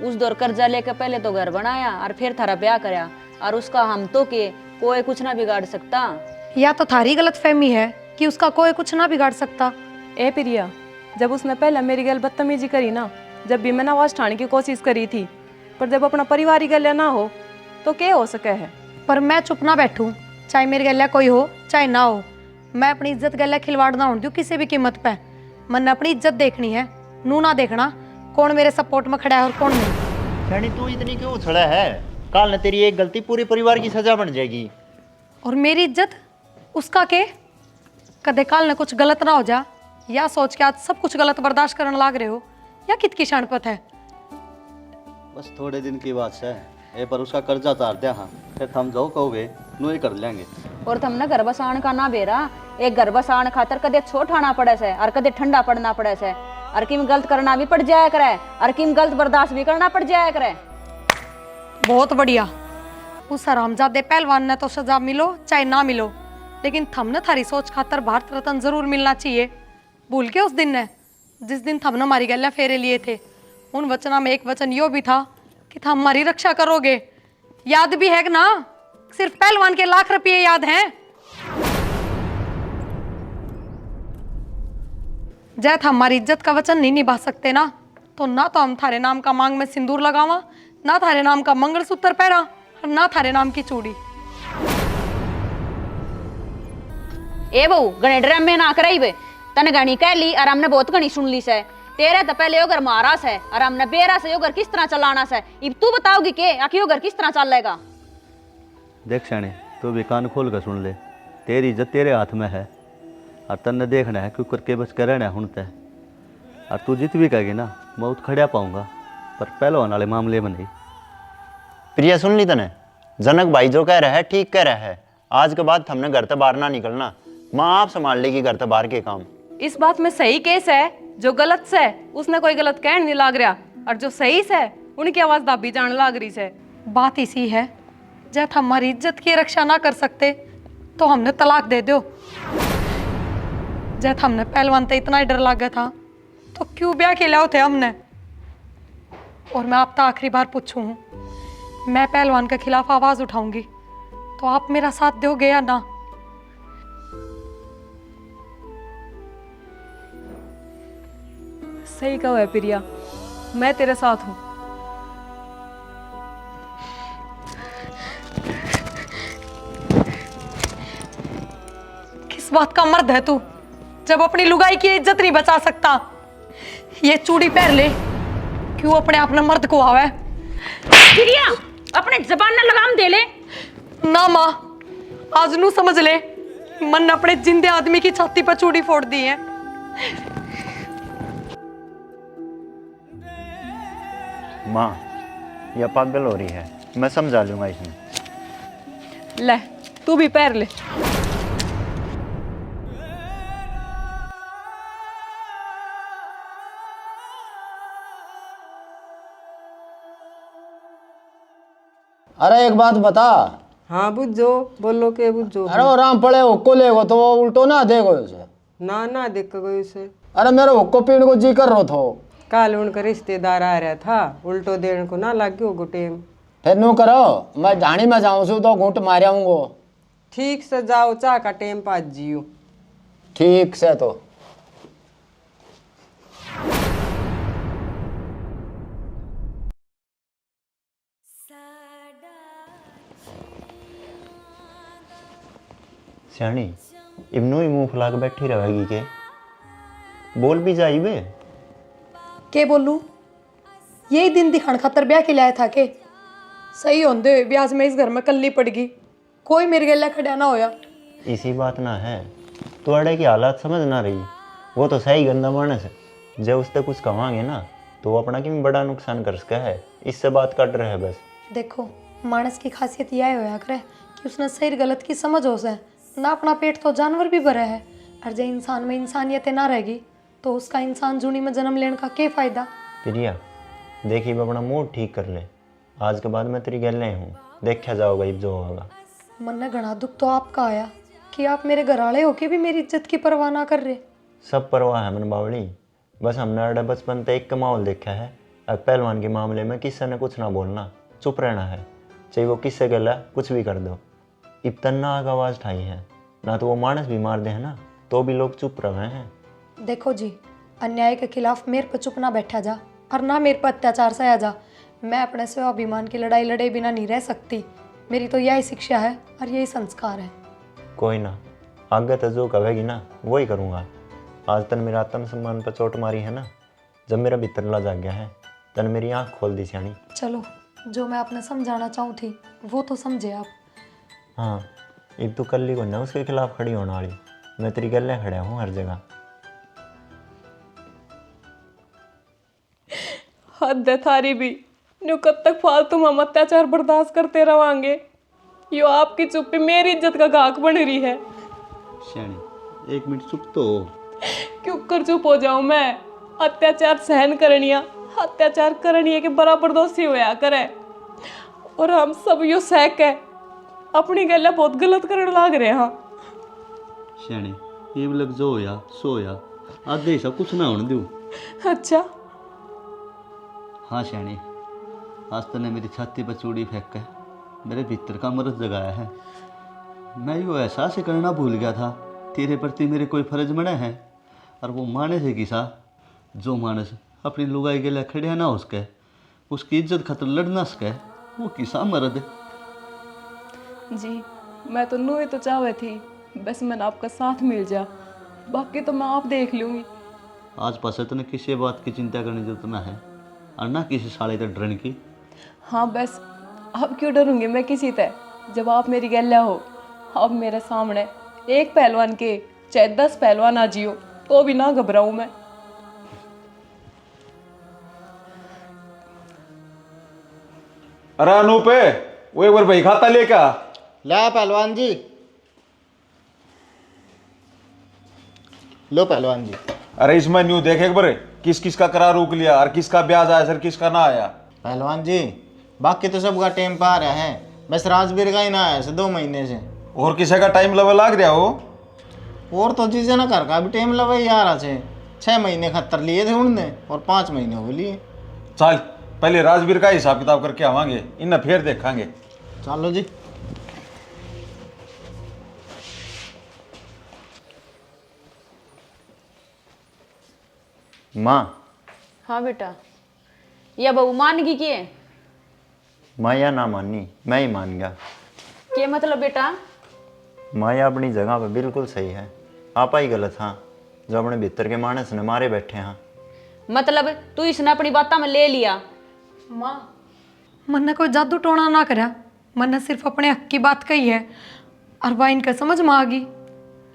उस दौर कर्जा लेकर पहले तो घर बनाया और फिर थारा ब्याह कराया, और उसका हम तो के कोई कुछ ना बिगाड़ सकता। या तो थारी गलत फहमी है कि उसका कोई कुछ ना बिगाड़ सकता। ए प्रिया, जब उसने पहले मेरी गल बदतमीजी करी ना, जब भी मैंने आवाज उठाने की कोशिश करी थी, पर जब अपना परिवार ही गले ना हो तो क्या हो सके है। पर मैं चुप ना बैठूं, चाहे मेरी गले कोई हो चाहे ना हो। मैं अपनी इज्जत गले खिलवाड़ ना होने दूं किसी भी कीमत पे। मैंने अपनी इज्जत देखनी है, नू ना देखना कौन मेरे सपोर्ट में खड़ा है और कौन नहीं। शैनी तू इतनी क्यों उछड़ा है? कल ने तेरी एक गलती पूरे परिवार की सजा बन जाएगी। और मेरी इज्जत उसका के? कदे काल ने कुछ गलत ना हो जा, या सोच के आज सब कुछ गलत बर्दाश्त करने लाग रहे हो, या कित की शानपत है? बस थोड़े दिन की बात है। ए पर उसका कर्जा तार दिया हाँ, फिर थम जाओ कहोगे नु ही कर लेंगे। और तुमने घर बसाण का ना बेरा, एक घर बसाण खातर कदे छोट आना पड़े से और कदे ठंडा पड़ना पड़े से, और किम गलत करना भी पड़ जाया करे और किम गलत बर्दाश्त भी करना पड़ जाया करे। बहुत बढ़िया। उस हरामजादे पहलवान ने तो सजा मिलो चाहे ना मिलो, लेकिन थमने थारी सोच खातर भारत रत्न जरूर मिलना चाहिए। भूल के उस दिन ने जिस दिन थमने हमारी गल्ला फेरे लिए थे, उन वचना में एक वचन यो भी था कि थम हमारी रक्षा करोगे। याद भी है ना? सिर्फ पहलवान के लाख रुपये याद हैं। जैत हमारी इज्जत का वचन नहीं निभा सकते ना, तो ना तो हम थारे नाम का मांग में सिंदूर लगावा, ना थारे नाम का मंगलसूत्र पहरा, और ना थारे नाम की चूड़ी। ए बहू गणे ड्रामे ना कराई बे, तने गणी कह ली और हमने बहुत गणी सुन ली से। तेरे तो पहले यो घर मारा से और हमने बेरा से यो घर किस तरह चलाना से। अब तू बताओगी के आखिर यो घर किस तरह चलेगा? देख शाने तू भी कान खोल कर सुन ले, तेरी इज्जत तेरे हाथ में है और तन्ने देखना है क्यों करके बस कर रहना है हुन तय। और तू जीत भी कहेगी ना मैं उठ खड़ा पाऊंगा, पर पहलवान वाले मामले में नहीं। प्रिया सुन ली तने, जनक भाई जो कह रहा है ठीक कह रहा है। आज के बाद हमने घर से बाहर ना निकलना, माँ आप संभाल लेगी घर से बाहर के काम। इस बात में सही केस है, जो गलत से उसने कोई गलत कहन नहीं लाग रहा, और जो सही से उनकी आवाज दाबी जान लाग रही से। बात इसी है, जब हमारी इज्जत की रक्षा ना कर सकते तो हमने तलाक दे दो। जब हमने पहलवान ते इतना ही डर लगा था तो क्यों ब्याह के लाओ थे हमने। और मैं आपसे आखिरी बार पूछूं, मैं पहलवान के खिलाफ आवाज उठाऊंगी तो आप मेरा साथ दोगे या ना? सही कहो है प्रिया, मैं तेरे साथ हूँ। किस बात का मर्द है तू जब अपनी लुगाई की इज्जत नहीं बचा सकता? ये चूड़ी पहन ले, क्यों अपने आप ने मर्द को आवे? प्रिया अपने जबान न लगाम दे ले। ना माँ, आज नू समझ ले, मन ने अपने जिंदे आदमी की छाती पर चूड़ी फोड़ दी है। माँ यह पागल हो रही है, मैं समझा लूंगा इसमें। ले तू भी पैर ले। अरे एक बात बता। हाँ बुझो, बोलो के बुझो। अरे वो राम पड़े हुक्को लेगो तो वो उल्टो ना देगो उसे। ना ना देख गई उसे। अरे मेरे हुक्को पीने को जी कर रो थो। काल उनका रिश्तेदार आ रहा था, उल्टो देने को ना लग गयो गुटेम। फिर नू करो, मैं ढाणी में जाऊँ सु तो घूंट मार आऊंगो। ठीक से जाओ, चाह का टेम पास जियो। ठीक से तो। सियाणी इब्नू ही मुंह फुला के बैठी रहेगी के? बोल भी जाई बे। के बोलूं? यही दिन दिखाने खातर ब्याह के लाया था के? सही होंदे हुए भी आज मैं इस घर में कल्ली पड़ गई, कोई मेरे गला खड़ा ना होया। इसी बात ना है, तो अड़े की हालात समझ ना रही। वो तो सही गंदा मानस है, जब उससे कुछ कमांगे ना तो वो अपना कि बड़ा नुकसान कर सका है, इससे बात काट रहे है बस। देखो मानस की खासियत यह होया करे कि उसने सही गलत की समझ हो से ना। अपना पेट तो जानवर भी भरा है, और जब इंसान में इंसानियत ना रहेगी तो उसका इंसान जूनी में जन्म लेने का क्या फायदा? प्रिया देखिए अपना मूड ठीक कर ले, आज के बाद मैं तेरी गल नहीं हूँ, देखा जाओगा अब जो होगा। मन में घना दुख तो आपका आया कि आप मेरे घर वाले होके भी मेरी इज्जत की परवाह ना कर रहे। सब परवाह है मन बावड़ी, बस हमने अड़े बचपन से एक का माहौल देखा है। अब पहलवान के मामले में किसी ने कुछ ना बोलना, चुप रहना है, चाहे वो किससे गला कुछ भी कर दो। इतना आग आवाज़ उठाई है ना, तो वो मानस भी मार दे है ना तो भी लोग चुप रहे हैं। देखो जी, अन्याय के खिलाफ मेरे पर चुप ना बैठा जा और ना मेरे पर अत्याचार सहा जा। मैं अपने स्वाभिमान की लड़ाई लड़े बिना नहीं रह सकती। मेरी तो यही शिक्षा है और यही संस्कार है। कोई ना, आगे तो जो कहेगी ना वही करूँगा। आज तन मेरा आत्मसम्मान पर चोट मारी है ना, जब मेरा भीतरला जाग गया है तन मेरी आँख खोल दी सियाणी। चलो, जो मैं आपने समझाना चाहूँ थी वो तो समझे आप। हाँ, एक तो कल को ना उसके खिलाफ खड़ी होने वाली, मैं तेरी गले खड़ा हूँ हर जगह। हद है थारी भी, न्यू कब तक फालतू में हम अत्याचार बर्दाश्त करते रवांगे? यो आपकी चुप्पी मेरी इज्जत का घाक बन रही है। श्याणी 1 मिनट चुप तो हो। क्यों कर चुप हो जाऊं मैं? अत्याचार सहन करनिया, अत्याचार करनिया के बराबर दोषी होया करे, और हम सब यो सहक है अपनी गल बहुत गलत करने लाग रहे हाँ। श्याणी ये लग जो होया सो होया, आधे सब कुछ ना होने दूँ। अच्छा हाँ श्याणी, आज तूने मेरी छाती पर चूड़ी फेंक के मेरे भीतर का मर्ज जगाया है। मैं यो एहसास ही करना भूल गया था तेरे प्रति मेरे कोई फर्ज बना है। और वो मानस है किसा, जो मानस अपनी लुगाई के लिए खड़े ना हो सके, उसकी इज्जत खतर लड़ ना सके, वो किसा मर्द। जी मैं तो नूहे तो चाहे थी, बस मैंने आपका साथ मिल जा, बाकी तो मैं आप देख लूँगी। आज पास तूने किसी बात की चिंता करने की जरूरत ना है, और ना किसी साले तक डरने की। हाँ बस अब क्यों डरूंगी मैं किसी से, जब आप मेरी गैल्या हो। अब मेरे सामने एक पहलवान के चाहे 10 पहलवान आ जियो तो भी ना घबराऊं मैं। अरे अनूप वो एक बार भाई खाता लेका ला पहलवान जी, लो पहलवान जी। अरे इसमें न्यू देख एक बार किस किस का करार रोक लिया और किसका ब्याज आया सर किसका ना आया। पहलवान जी बाकी तो सबका टाइम पा रहा है, बस राजवीर का ही ना आया 2 महीने से। और किसी का टाइम लेवल लाग रहा हो? और तो चीजें ना कर का भी टाइम लगा यार से 6 महीने खत्तर लिए थे उनने और 5 महीने हो लिए। चल पहले राजवीर का हिसाब किताब करके आवांगे, इन्हें फिर देखांगे। चलो जी। माँ हाँ बेटा, या बहू मान गई कि माया ना मानी, मैं ही मान गया। क्या मतलब बेटा? माया अपनी जगह पर बिल्कुल सही है, आपा ही गलत हाँ, जो अपने भीतर के मानस ने मारे बैठे हाँ। मतलब तू इसने अपनी बातों में ले लिया? माँ मन ने कोई जादू टोना ना करा, मन ने सिर्फ अपने हक की बात कही है और वह इनका समझ में आ गई।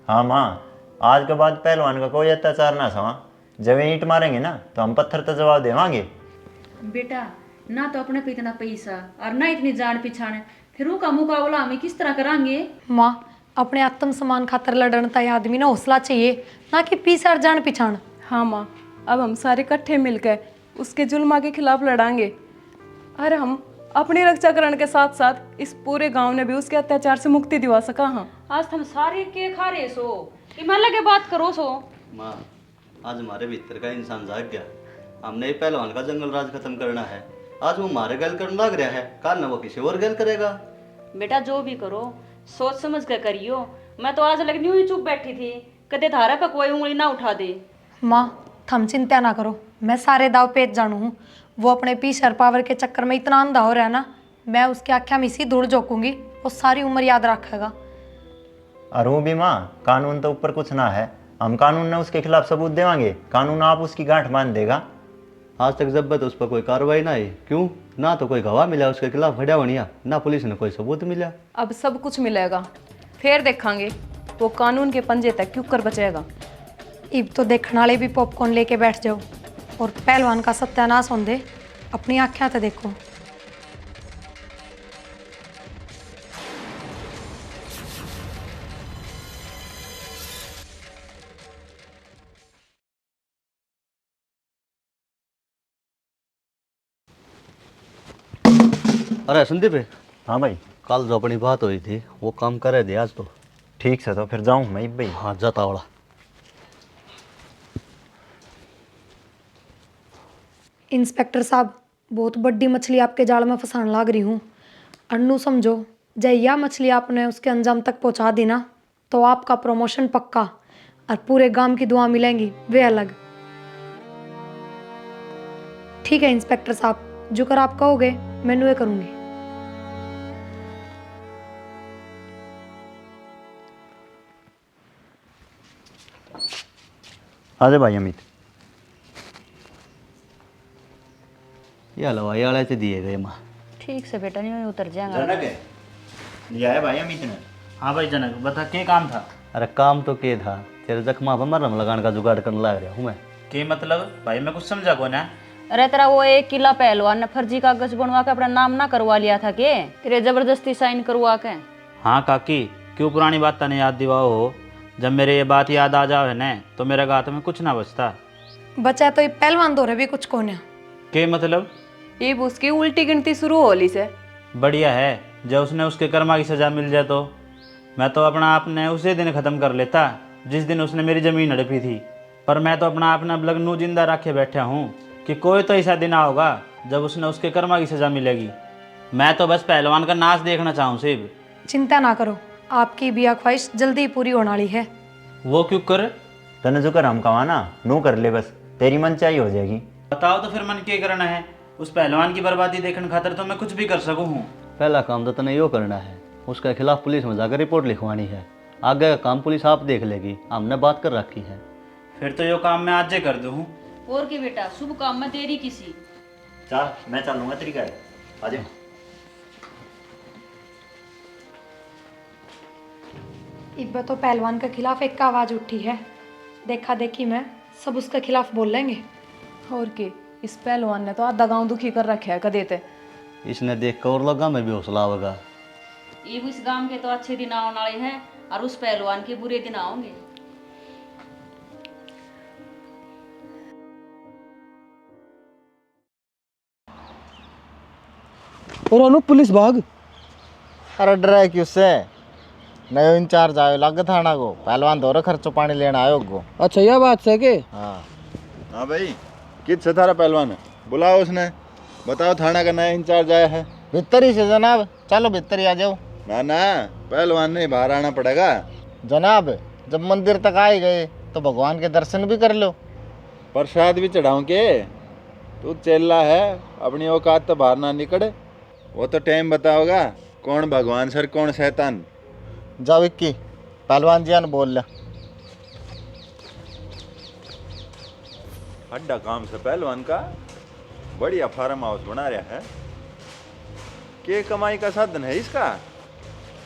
हाँ माँ, आज के बाद पहलवान का कोई अत्याचार ना सवा, जब ये ईंट मारेंगे ना तो हम पत्थर तो जवाब देवांगे। बेटा ना तो अपने पे इतना पैसा और ना इतनी जान पिछाने, फिर वो का मुकाबला हमें किस तरह करांगे? माँ अपने आत्म सम्मान खातर लड़न तय आदमी ने हौसला चाहिए, ना कि पीछे और जान पिछाण। हाँ माँ, अब हम सारे इकट्ठे मिलकर उसके जुल्मा के खिलाफ लड़ांगे, और हम अपनी रक्षा करने के साथ साथ इस पूरे गांव ने भी उसके अत्याचार से मुक्ति दिवा सका। हाँ आज तुम सारे के खा रहे सो, इमला के बात करो सो। माँ आज हमारे भीतर का इंसान जाग गया, हमने पहलवान का जंगल राज खत्म करना है। आज वो हमारे गल करने लग रहा है, कल न वो किसी और गल करेगा। बेटा जो भी करो सोच समझ कर करियो। मैं तो आज लगनी हुई चुप बैठी थी, कदे धारा पर कोई उंगली ना उठा दे। माँ थम चिंता ना करो, मैं सारे दाव पेच जानू हूँ। वो अपने पीछे पावर के चक्कर में इतना अंधा हो रहा है ना, मैं उसकी आँखें में इसी धूल झोंकूंगी, वो सारी उम्र याद रखेगा। और वो भी माँ, कानून तो ऊपर कुछ ना है, हम कानून ने उसके खिलाफ सबूत देवांगे, कानून आप उसकी गांठ बांध देगा। आज तक जब तक उस पर कोई कार्रवाई ना हुई, क्यों? ना तो कोई गवाह मिला उसके खिलाफ खड़ा बनिया, ना पुलिस ने कोई सबूत मिला। अब सब कुछ मिलेगा, फिर देखांगे वो कानून के पंजे तक क्यों कर बचेगा। इब तो देखने वाले भी पॉपकॉर्न लेके बैठ जाओ और पहलवान का सत्यानाश हों दे, अपनी आँखें तो देखो। अरे संदीप, हाँ भाई, कल जो अपनी बात हुई थी वो काम करे दे आज तो। ठीक से तो फिर जाऊँ मैं भाई। हाँ जाता वाला। इंस्पेक्टर साहब बहुत बड़ी मछली आपके जाल में फंसाने लाग रही हूँ। अन्नू समझो, जब यह मछली आपने उसके अंजाम तक पहुँचा दी ना, तो आपका प्रमोशन पक्का और पूरे गांव की दुआ मिलेंगी वे अलग। ठीक है इंस्पेक्टर साहब, जो कर आप कहोगे मैं नुए करूँगी। आजा भाई अमित। ये हलवाई वाले से दिए गए माँ। ठीक से बेटा नहीं उतर जाएगा। जनक है, लिया है भाई अमित ने। हाँ भाई जनक, बता क्या काम था? अरे काम तो के था, तेरे जख्मा पर मरहम लगाने का जुगाड़ करने लग रहा हूँ मैं। के मतलब भाई मैं कुछ समझा को ना। अरे तेरा वो एक किला पहलवान ने फर्जी कागज बनवा के अपना नाम ना करवा लिया था के तेरे जबरदस्ती साइन करवा के। हाँ काकी, क्यों पुरानी बात तने याद दिवाओ हो। जब मेरे ये बात याद आ जावे न तो मेरे गात में कुछ ना बचता। बचा तो ये पहलवान दो भी कुछ कोने। के मतलब? ये उसकी उल्टी गिनती शुरू होली से। बढ़िया है, जब उसने उसके कर्मा की सजा मिल जाए तो मैं तो अपना आप ने उसी दिन ख़त्म कर लेता जिस दिन उसने मेरी ज़मीन हड़पी थी। पर मैं तो अपना आप ने लगनू जिंदा रखे बैठा हूँ कि कोई तो ऐसा दिन आओगा जब उसने उसके कर्मा की सजा मिलेगी। मैं तो बस पहलवान का नाच देखना चाहूँ सिर्फ। चिंता ना करो, आपकी बिया ख्वाहिश जल्दी पूरी होने वाली है। वो क्यों कर? तने जो कर हम कमाना नू कर ले, बस तेरी मन चाहिए हो जाएगी। बताओ तो फिर मन क्या करना है? उस पहलवान की बर्बादी देखने खातर तो मैं कुछ भी कर सकूँ हूँ। पहला काम तो तने यो करना है, उसके खिलाफ पुलिस में जाकर रिपोर्ट लिखवानी है। आगे का काम पुलिस आप देख लेगी, हमने बात कर रखी है। फिर तो यो काम मैं आज ही कर दूँ। और की बेटा, शुभ काम में देरी किसी। चल मैं चलूंगा तेरी गाड़ी, आ जा। इब्बा तो पहलवान के खिलाफ एक आवाज उठी है, देखा देखी में सब उसके खिलाफ बोल लेंगे। और के इस पहलवान ने तो आधा गांव दुखी कर रखे है कदे ते। इसने देख कर और लगा में भी हौसला होगा। ये इस गांव के तो अच्छे दिन आने वाले हैं और उस पहलवान के बुरे दिन आओगे। और अनु पुलिस भाग। अरे डरा क्यों से? नयो इंचार्ज आयो लग थाना को, पहलवान दौरे खर्चो पानी लेना आयो को। अच्छा यह बात है के? हाँ हाँ भाई, किस थारा पहलवान बुलाओ उसने, बताओ थाना का नया इंचार्ज आया है। भीतर ही से जनाब, चलो भीतर ही आ जाओ। ना ना, पहलवान ने बाहर आना पड़ेगा। जनाब जब मंदिर तक आए गए तो भगवान के दर्शन भी कर लो। प्रसाद भी चढ़ाऊं के? तू चेला है, अपनी औकात तो बाहर ना निकले। वो तो टाइम बताओगा कौन भगवान सर कौन शैतान। जाओ इक्की, पहलवान जी ने बोल लिया। अड्डा काम से पहलवान का बढ़िया फार्म हाउस बना रहा है। के कमाई का साधन है इसका?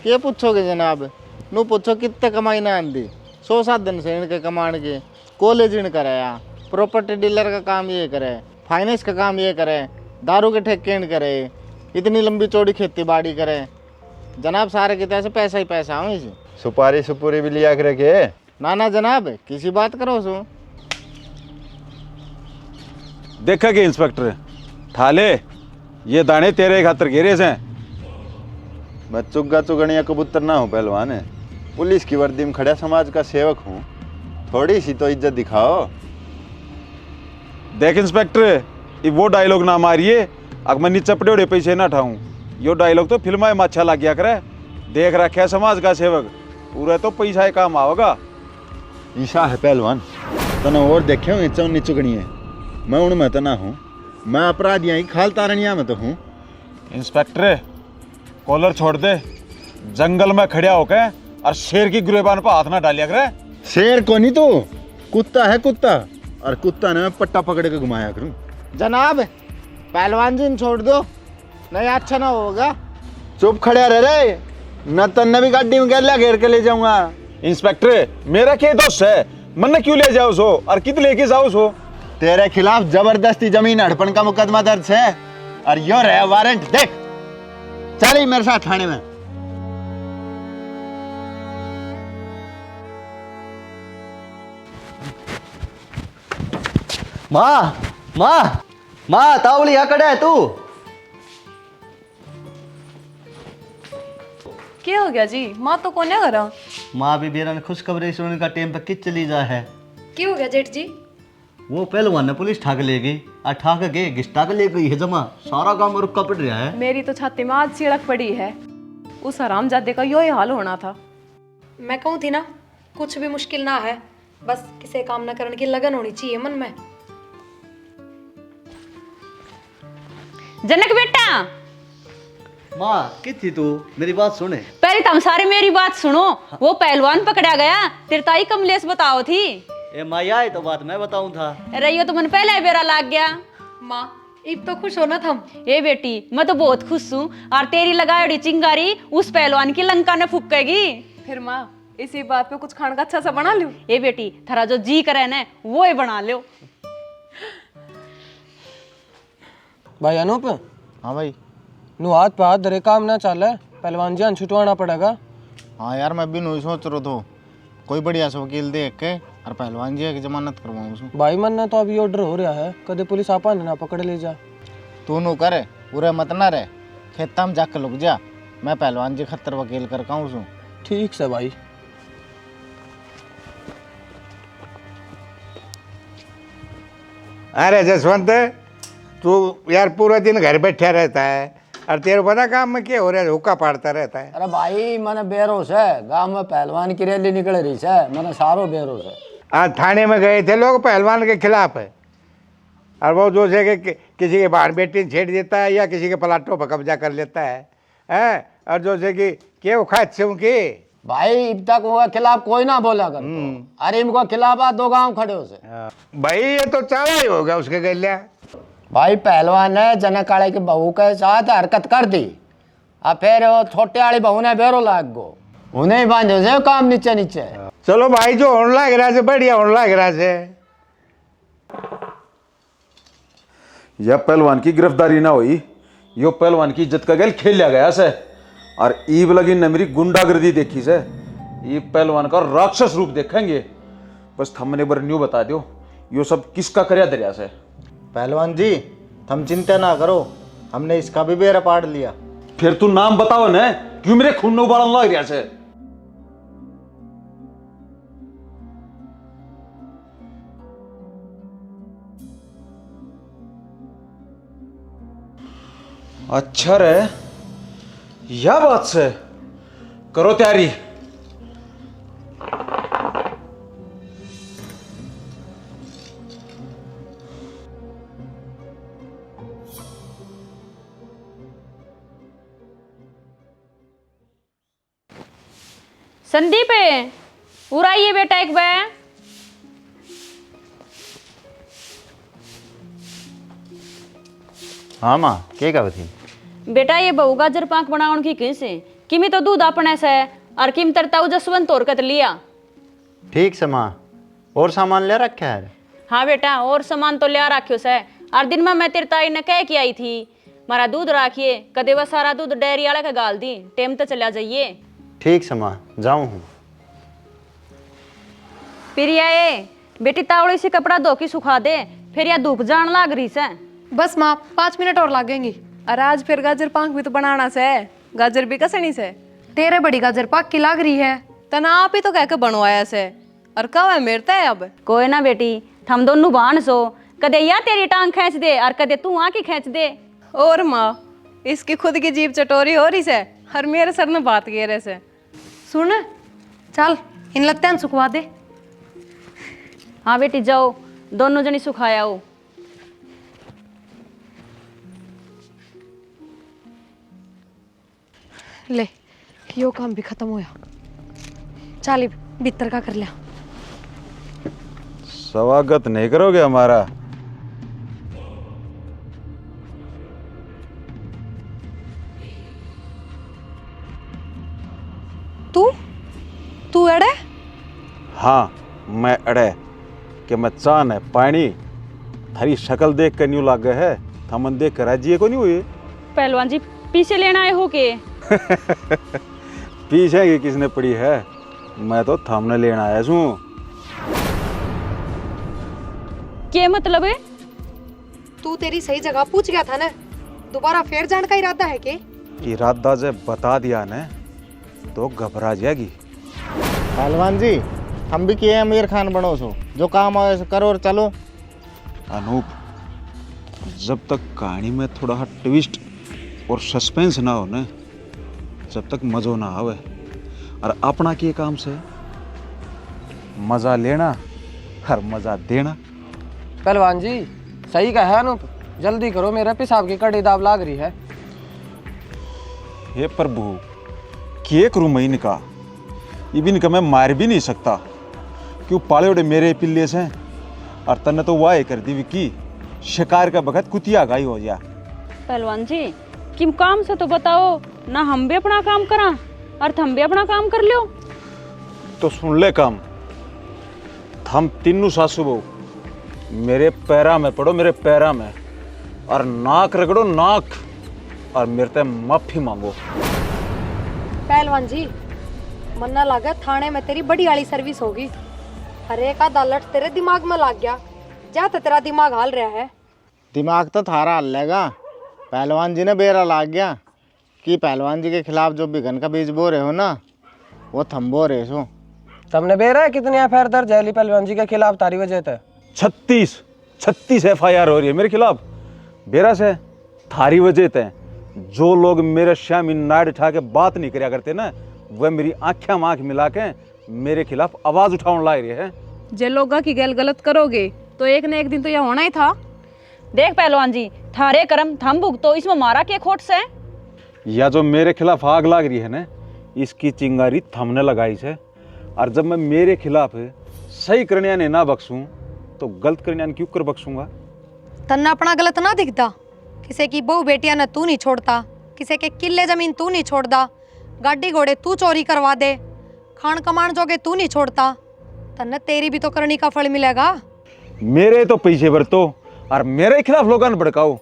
के पूछोगे जनाब, नू पूछो कितने कमाई ना आंदी। 100 साधन से इनके कमाने के। कॉलेज इन कराया, प्रॉपर्टी डीलर का काम ये करे, फाइनेंस का काम ये करे, दारू के ठेके इन करे, इतनी लंबी चौड़ी खेती बाड़ी करे। जनाब सारे के तैसे पैसा ही पैसा हूँ इसे। सुपारी सुपूरी भी लिया करे के? ना ना जनाब, किसी बात करो सो। देखा के इंस्पेक्टर थाले ये दाने तेरे खातर घेरे से। मैं चुग्गा चुगणिया कबूतर ना हूँ पहलवान, पुलिस की वर्दी में खड़ा समाज का सेवक हूँ। थोड़ी सी तो इज्जत दिखाओ। देख इंस्पेक्टर, ये वो डायलॉग ना मारिए, अगर मैं नीचे पड़े पैसे ना उठाऊं। यो डायलॉग तो फिल्म में अच्छा लग गया करे। देख रखे समाज का सेवक, पूरा तो पैसा ही काम आओगा। ईशा है पहलवान, तना और देखे हो चौनी चुगनी है। मैं उनमें तो ना हूँ, मैं अपराधियाँ ही खाल तारनिया में तो हूँ। इंस्पेक्टर कॉलर छोड़ दे, जंगल में खड़ा होकर और शेर की गिरबान पर हाथ ना डालिया करे। शेर को नहीं, तो कुत्ता है कुत्ता, और कुत्ता ने मैं पट्टा पकड़ के घुमाया करूँ। जनाब पहलवान जी ने छोड़ दो, नहीं अच्छा ना होगा। चुप खड़े रह रे, न तन्ने भी गाड़ी में गैला घेर के ले जाऊंगा। इंस्पेक्टर मेरा क्या दोस्त है, मन क्यों ले जाओ सो और कित लेके जाओ सो? तेरे खिलाफ जबरदस्ती जमीन हड़पन का मुकदमा दर्ज है और यो रहा वारंट। देख चल मेरे साथ थाने में। माँ माँ माँ, तावली यहाँ कड़ा है तू? क्या हो गया जी? माँ तो कोने करा। माँ भी बेरा ने खुशखबरी सुनने का टाइम पर किच चली जा है। क्यों हो गया जेठ जी? वो पहलवान ने पुलिस ठाक ले गई और ठाक के घिस्टा के ले गई है जमा। सारा काम रुका पड़ रहा है। मेरी तो छाती में आज सिड़क पड़ी है। उस हरामजादे का यो ही हाल होना था। मैं कहूँ थी ना, कुछ भी मुश्किल ना है, बस किसी काम न करने की लगन होनी चाहिए मन में। जनक बेटा, माँ कि थी तू? मेरी बात सुने। पहले तुम सारे मेरी बात सुनो। वो पहलवान पकड़ा गया, तेरे ताई कमलेश बताओ थी। ए माया है तो बात मैं बताऊं था। अरे यो तो मन पहले बेरा लाग गया। माँ इब तो खुश होना था। ए बेटी, मैं तो बहुत खुश हूँ और तेरी लगाई चिंगारी उस पहलवान की लंका ने फूकेगी। फिर माँ इसी बात पे कुछ खाने का अच्छा सा बना लूं। ए बेटी, थारा जो जी करे ना वो ही बना लो। भाई अनूप, हाँ भाई। नु हाथ पे हाथ धरे काम ना चले, पहलवान जान छुटवाना पड़ेगा। हाँ यार, मैं भी नहीं सोच रहा था कोई बढ़िया सा वकील देख के और पहलवान जी की जमानत करवाऊँ उसको। भाई मन ना तो अभी ऑर्डर हो रहा है, कदे पुलिस आपा ना पकड़ ले जा। तू नु करे पूरे मत ना रहे, खेता में जाकर लुक जा, मैं पहलवान जी खतर वकील कर कहूँ सू। ठीक से भाई। अरे जसवंत, तू यार पूरा दिन घर बैठा रहता है और तेरे पता काम में क्या हो रहा है, हुक्का पाड़ता रहता है। अरे भाई मैंने बेरोस है, गांव में पहलवान की रैली निकल रही है, मैंने सारो बेरोस है। आज थाने में गए थे लोग पहलवान के खिलाफ है, और वो जो है कि किसी के बाहर बेटी छेड़ देता है या किसी के प्लाटों पर कब्जा कर लेता है, और जो है कि क्या वो खाद से उनकी भाई अब तक वो खिलाफ कोई ना बोला कर तो। अरे इनको खिलाफ आ 2 गांव खड़े हो से। भाई ये तो चाला ही होगा उसके गलिया। भाई पहलवान ने जनक काले की बहू के साथ हरकत कर दी, अब फिर वो छोटे वाली बहू ने बेरो लाग गो, उन्हें ही बांधे से काम नीचे नीचे। चलो भाई, जो होने लग रहा है बढ़िया होने लग रहा है। यह पहलवान की गिरफ्तारी ना हुई, यो पहलवान की इज्जत का गेल खेल लिया गया से, और ईब लगी न मेरी गुंडागर्दी देखी से, ये पहलवान का राक्षस रूप देखेंगे। बस हमने बर न्यू बता दो यो सब किसका करया दरिया से। पहलवान जी तुम चिंता ना करो, हमने इसका भी बेरा पाड़ लिया। फिर तू नाम बताओ न, क्यों मेरे खून में उबालन लग रहा से। अच्छा रे, यह बात से करो तैयारी। संदीप उड़ाइए बेटा एक बार। हाँ माँ, क्या कहा थी? बेटा ये बहू गाजर पाक बनावन की कैसे किमी तो दूध अपने से और किम तरता जसवंत और कत लिया। ठीक से माँ, और सामान ले रखा है? हाँ बेटा, और सामान तो लिया रखियो से, और दिन में मैं तेरे ताई ने कह के आई थी मारा दूध राखिए, कदे वह सारा दूध डेयरी वाले का गाल दी, टेम तो चला जाइए। ठीक से माँ, जाऊँ हूँ। प्रिया बेटी तावड़ी से कपड़ा धो के सुखा दे, फिर या धूप जान लाग रही से। बस माँ 5 मिनट और लगेंगी। और आज फिर गाजर पाक भी तो बनाना से, गाजर भी कसनी से। तेरे बड़ी गाजर पाक की लाग रही है। तना आप ही तो कह के बनवाया से, और कब है मेरता है अब। कोई ना बेटी, हम दोनों बहन सो, कदे या तेरी टांग खींच दे और कदे तू आके खींच दे। और माँ इसकी खुद की जीभ चटोरी हो रही से, और मेरे सर में बात कह रहे से। सुन चल इन लत्ते सुखवा दे। हाँ बेटी जाओ, दोनों जनी सुखाया हो। ले यो काम भी खत्म होया, चल भीतर का कर लिया। स्वागत नहीं करोगे हमारा? तू अड़े? हाँ मैं अड़े कि मैं चान है पानी थारी शक्ल देख कर न्यू लागे है, थमन देख कर राजी को नहीं हुई। पहलवान जी पीछे लेना आए हो के? पीछे की किसने पड़ी है, मैं तो थमने लेना आया हूँ। क्या मतलब है? तू तेरी सही जगह पूछ गया था ना, दोबारा फिर जाने का इरादा है के? इरादा जब बता दिया न तो घबरा जाएगी। पहलवान जी हम भी किए अमीर खान बनो सो, जो काम आए सो करो और चलो। अनूप, जब तक कहानी में थोड़ा ट्विस्ट और सस्पेंस ना हो न, जब तक मज़ो ना आवे, और अपना के काम से मज़ा लेना हर मज़ा देना। पहलवान जी सही कहा है अनूप, जल्दी करो, मेरा पेशाब की कड़ी दाब लाग रही है। हे प्रभु, क्या करूँ मैं इनका? इबिन का मैं मार भी नहीं सकता, क्यों पाले उड़े मेरे पिल्ले से, और तन्ने तो वाह कर दी विकी, शिकार का बखत कुतिया गाई हो जा। पहलवान जी किम काम से तो बताओ ना, हम भी अपना काम करा और तुम भी अपना काम कर लो। तो सुन ले काम, हम तीनों सासू बहू मेरे पैरा में पड़ो, मेरे पैरा में, और नाक रगड़ो नाक, और मेरे से माफी मांगो। पहलवान जी, मन्ना लगा थाने में तेरी बड़ी वाली सर्विस होगी। हर एक आधा लट तेरे दिमाग में लग गया, जा तो तेरा दिमाग हाल रहा है। दिमाग तो थारा हल लेगा, पहलवान जी ने बेरा लाग गया कि पहलवान जी के खिलाफ जो भी घन का बीज बो रहे हो ना, वो थम बो रहे सो। तुमने बेरा है कितनी एफआईआर दर्ज है पहलवान जी के खिलाफ तारी वजह से? 36 एफआईआर हो रही है मेरे खिलाफ। बेरा से थारी वजह से जो लोग मेरे श्यामी नाड़ उठा के बात नहीं करया करते ना, वह मेरी आंखें में आंख मिला के मेरे खिलाफ आवाज उठाने ला रहे हैं। जे लोगा की गैल गलत करोगे तो एक न एक दिन तो यह होना ही था। देख पहलवान जी, थारे कर्म थम भुगतो, इसमें मारा के खोट से? या जो मेरे खिलाफ आग लग रही है ना, इसकी चिंगारी थमने लगाई है। और जब मैं मेरे खिलाफ सही करने ने ना बख्शूं तो गलत करने क्यों कर बख्शूंगा? तन्ना अपना गलत ना दिखता, किसी की बहू बेटियां ने तू नहीं छोड़ता, किसी के किले जमीन तू नहीं छोड़ता, गाड़ी घोड़े तू चोरी करवा दे, खान कमान जोगे तू नहीं छोड़ता, तन्ने तेरी भी तो करनी का फल मिलेगा। मेरे तो पीछे बरतो और मेरे खिलाफ लोगों ने भड़काओ।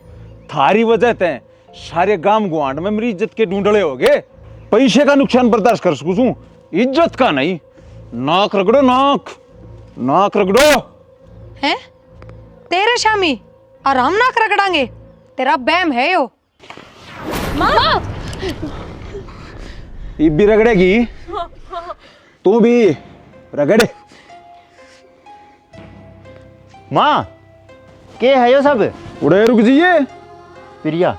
थारी वजह से सारे गांव गुआंड में मेरी इज्जत के ढूंढले हो गए। पैसे का नुकसान बर्दाश्त कर सकूं, इज्जत का नहीं। नाक रगड़ो नाक, नाक रगड़ो। हैं? तेरे शामी और हम नाक रगड़ांगे? तेरा बैम है यो। माँ! ये भी रगड़ेगी, तू भी रगड़े। माँ के है यो सब? उड़े रुक जाइए प्रिया,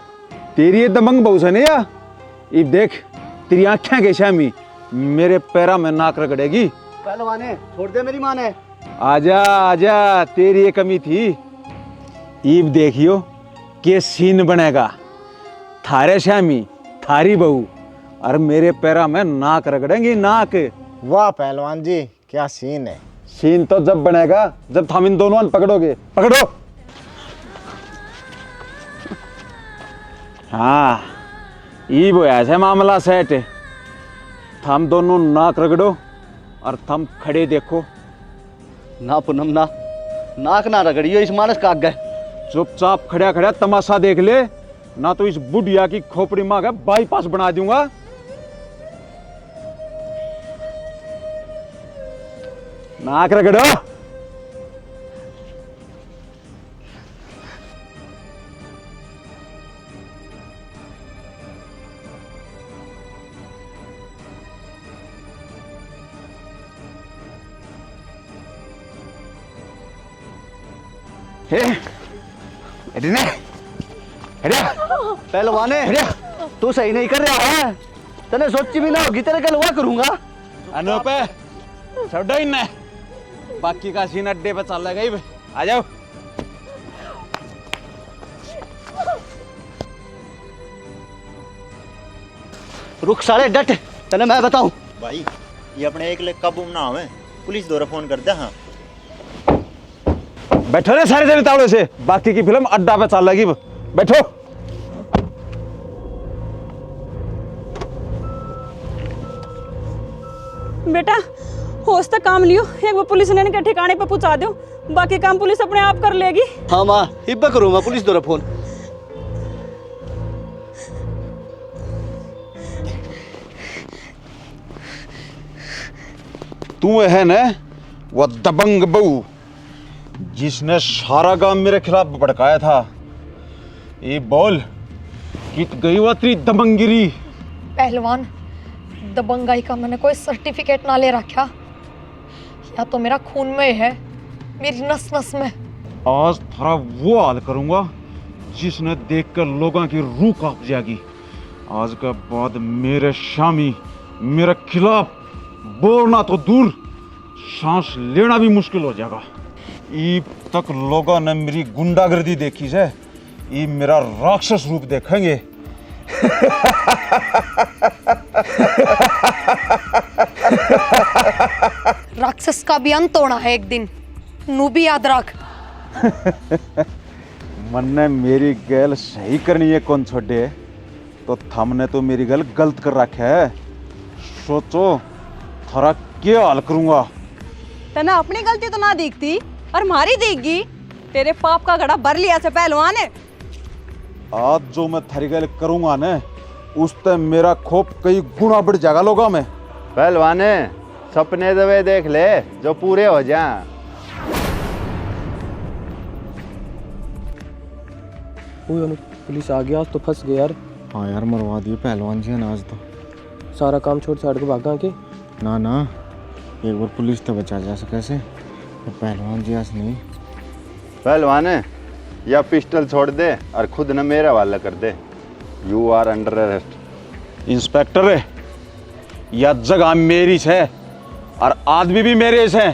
तेरी ये दमंग बहु से नहीं या? ये देख तेरी आंखें के शामी मेरे पैरा में नाक रगड़ेगी। पहलवाने छोड़ दे मेरी माँ ने। आजा आजा, तेरी ये कमी थी। ईब देखियो के सीन बनेगा। थारे शामी थारी बहू और मेरे पैरा में नाक रगड़ेंगी नाक। वाह पहलवान जी, क्या सीन है। सीन तो जब बनेगा जब हम इन दोनों को पकड़ोगे। पकड़ो। हाँ, ये वो ऐसे मामला सेट है। थम दोनों नाक रगड़ो और थम खड़े देखो। ना पूनम ना, नाक ना रगड़ियो इस मानस का आगे। चुपचाप खड़ा खड़ा तमाशा देख ले, ना तो इस बुढ़िया की खोपड़ी माँ का बाईपास बना दूंगा। नाक रगड़ो। पहलवाने तू सही नहीं कर रहा है, तने सोची भी ना होगी तेरे कल हुआ करूंगा। अनूप छोड़ो इन्हें, बाकी का सीन अड्डे पे चल गई। आ जाओ। रुक साले डट, तने मैं बताऊं। भाई ये अपने एक ले काबू ना हो, पुलिस द्वारा फोन कर दे। हाँ बैठो रे सारे जने तावड़े से, बाकी की फिल्म अड्डा पे चल लगी। बैठो। बेटा होश तक काम लियो, एक बार पुलिस ने इनके ठिकाने पे पहुंचा दो, बाकी काम पुलिस अपने आप कर लेगी। हाँ माँ, हिब्बा करूंगा पुलिस द्वारा फोन। तू है ना वो दबंग बहू जिसने सारा गांव मेरे खिलाफ भड़काया था। ये बोल कित गई वो तेरी दबंगिरी? पहलवान, दबंगाई का मैंने कोई सर्टिफिकेट ना ले रखा, या तो मेरा खून में है, मेरी नस नस में। आज थोड़ा वो हाल करूंगा जिसने देखकर लोगों की रूह कांप जाएगी। आज के बाद मेरे शामी मेरे खिलाफ बोलना तो दूर, सांस लेना भी मुश्किल हो जाएगा। ईब तक लोगों ने मेरी गुंडागर्दी देखी है, ये मेरा राक्षस रूप देखेंगे। राक्षस का भी अंत होना है एक दिन, नू भी याद रख। मन ने मेरी गैल सही करनी है कौन छोड़े, तो थमने तो मेरी गैल गलत कर रखा है। सोचो थोड़ा क्या हाल करूंगा। तना अपनी गलती तो ना दिखती और मारी देगी। तेरे पाप का घड़ा भर लिया से पहलवान है। आज जो मैं थारी गल करूंगा ना उस ते मेरा खोप कई गुना बढ़ जाएगा लोगों में। पहलवान सपने दबे देख ले जो पूरे हो जाएं। ओए अनुप, पुलिस आ गया, आज तो फंस गए यार। हाँ यार मरवा दिए पहलवान जी ने आज तो। सारा काम छोड़ छाड़ के भागा के। ना ना एक बार पुलिस तो बचा जा सके से, तो पहलवान जी आज नहीं। पहलवान या पिस्टल छोड़ दे और खुद न मेरा हवाला कर दे। You are under arrest. Inspector है या जगह मेरी है और आदमी भी मेरे से।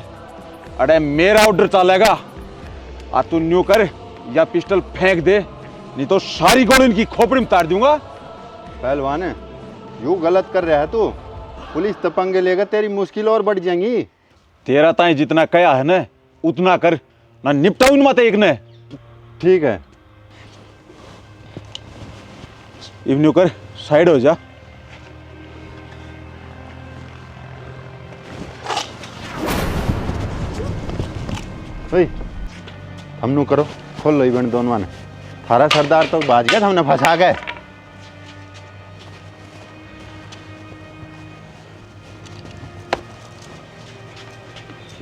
अरे मेरा ऑर्डर चलेगा और तू न्यू कर या पिस्टल फेंक दे, नहीं तो सारी गोली इनकी खोपड़ी में तार दूंगा। पहलवान यू गलत कर रहा है तू। पुलिस तो पंगे लेगा, तेरी मुश्किल और बढ़ जाएंगी। तेरा ताई जितना कया है ना उतना कर, ना निपटाऊ मत एक ने। ठीक है। इवन्यू कर, साइड हो जा। हमनू करो, खोल लो इवेंट दोनों ने। थारा सरदार तो बाज गया, हमने फंसा गए।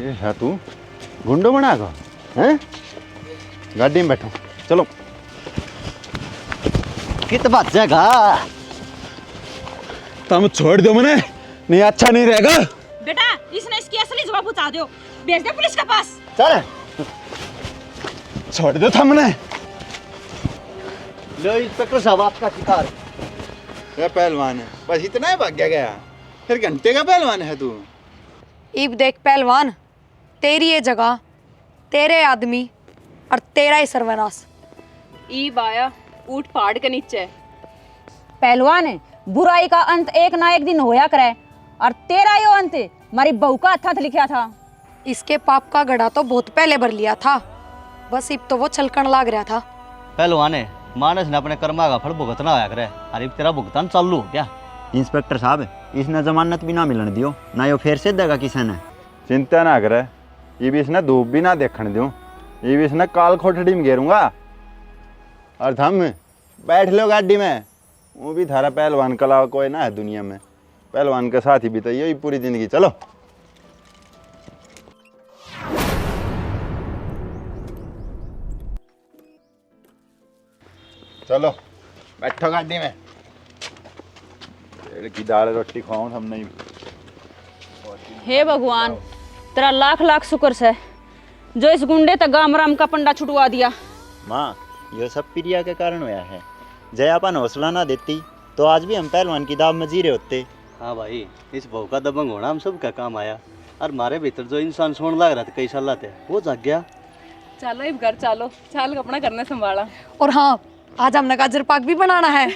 ये है तू गुंडो बना को हैं? गाड़ी में बैठो, चलो। कित बात जगह तुम छोड़ दो मने, नहीं अच्छा नहीं रहेगा। बेटा इसने इसकी असली जवाब बता दो, भेज दे पुलिस के पास। चल छोड़ दो थमने। लो इंस्पेक्टर साहब आपका शिकार। ये पहलवान है, बस इतना ही भाग गया। फिर घंटे का पहलवान है तू। इब देख पहलवान, तेरी ये जगह, तेरे आदमी और तेरा ही सर्वनाश। ईब आया ऊट पहाड़ के नीचे। पहलवान बुराई का अंत एक ना एक दिन होया करे, और तेरा यो अंत हमारी बहू का हथ लिखा था। इसके पाप का गड़ा तो बहुत पहले भर लिया था, बस इब तो वो छलकन लाग रहा था। पहलवान मानस ने अपने कर्मा का फल भुगतना होया करे, अरे तेरा भुगतान चालू हो क्या? इंस्पेक्टर साहब इसने जमानत भी ना मिलने दियो, ना यो फिर से देगा किसी ने। चिंता ना करे, ये भी इसने धूप भी ना देखने दूं। ये भी इसने काल खोटड़ी में घेरूंगा। और थम बैठ लो गाड़ी में। वो भी थारा पहलवान के अलावा कोई ना है दुनिया में। पहलवान के साथ ही बिताइए ये पूरी जिंदगी। चलो चलो बैठो गाड़ी में। पेड़ की दाल रोटी खाओ हम नहीं। हे भगवान तेरा लाख लाख शुक्र है जो इस गुंडे तक गाम राम का पंडा छुटवा दिया। माँ ये सब प्रिया के कारण हुआ है। जय अपन हौसला ना देती तो आज भी हम पहलवान की दाव में जी रहे होते। हाँ भाई, इस बहू का दबंग होना हम सब का काम आया। और हमारे भीतर जो इंसान सोने लग रहा था कई साल थे वो जाग गया। चलो इब घर चलो, चाल अपना करने संभाला। और हाँ, आज हमने गाजर पाक भी बनाना है।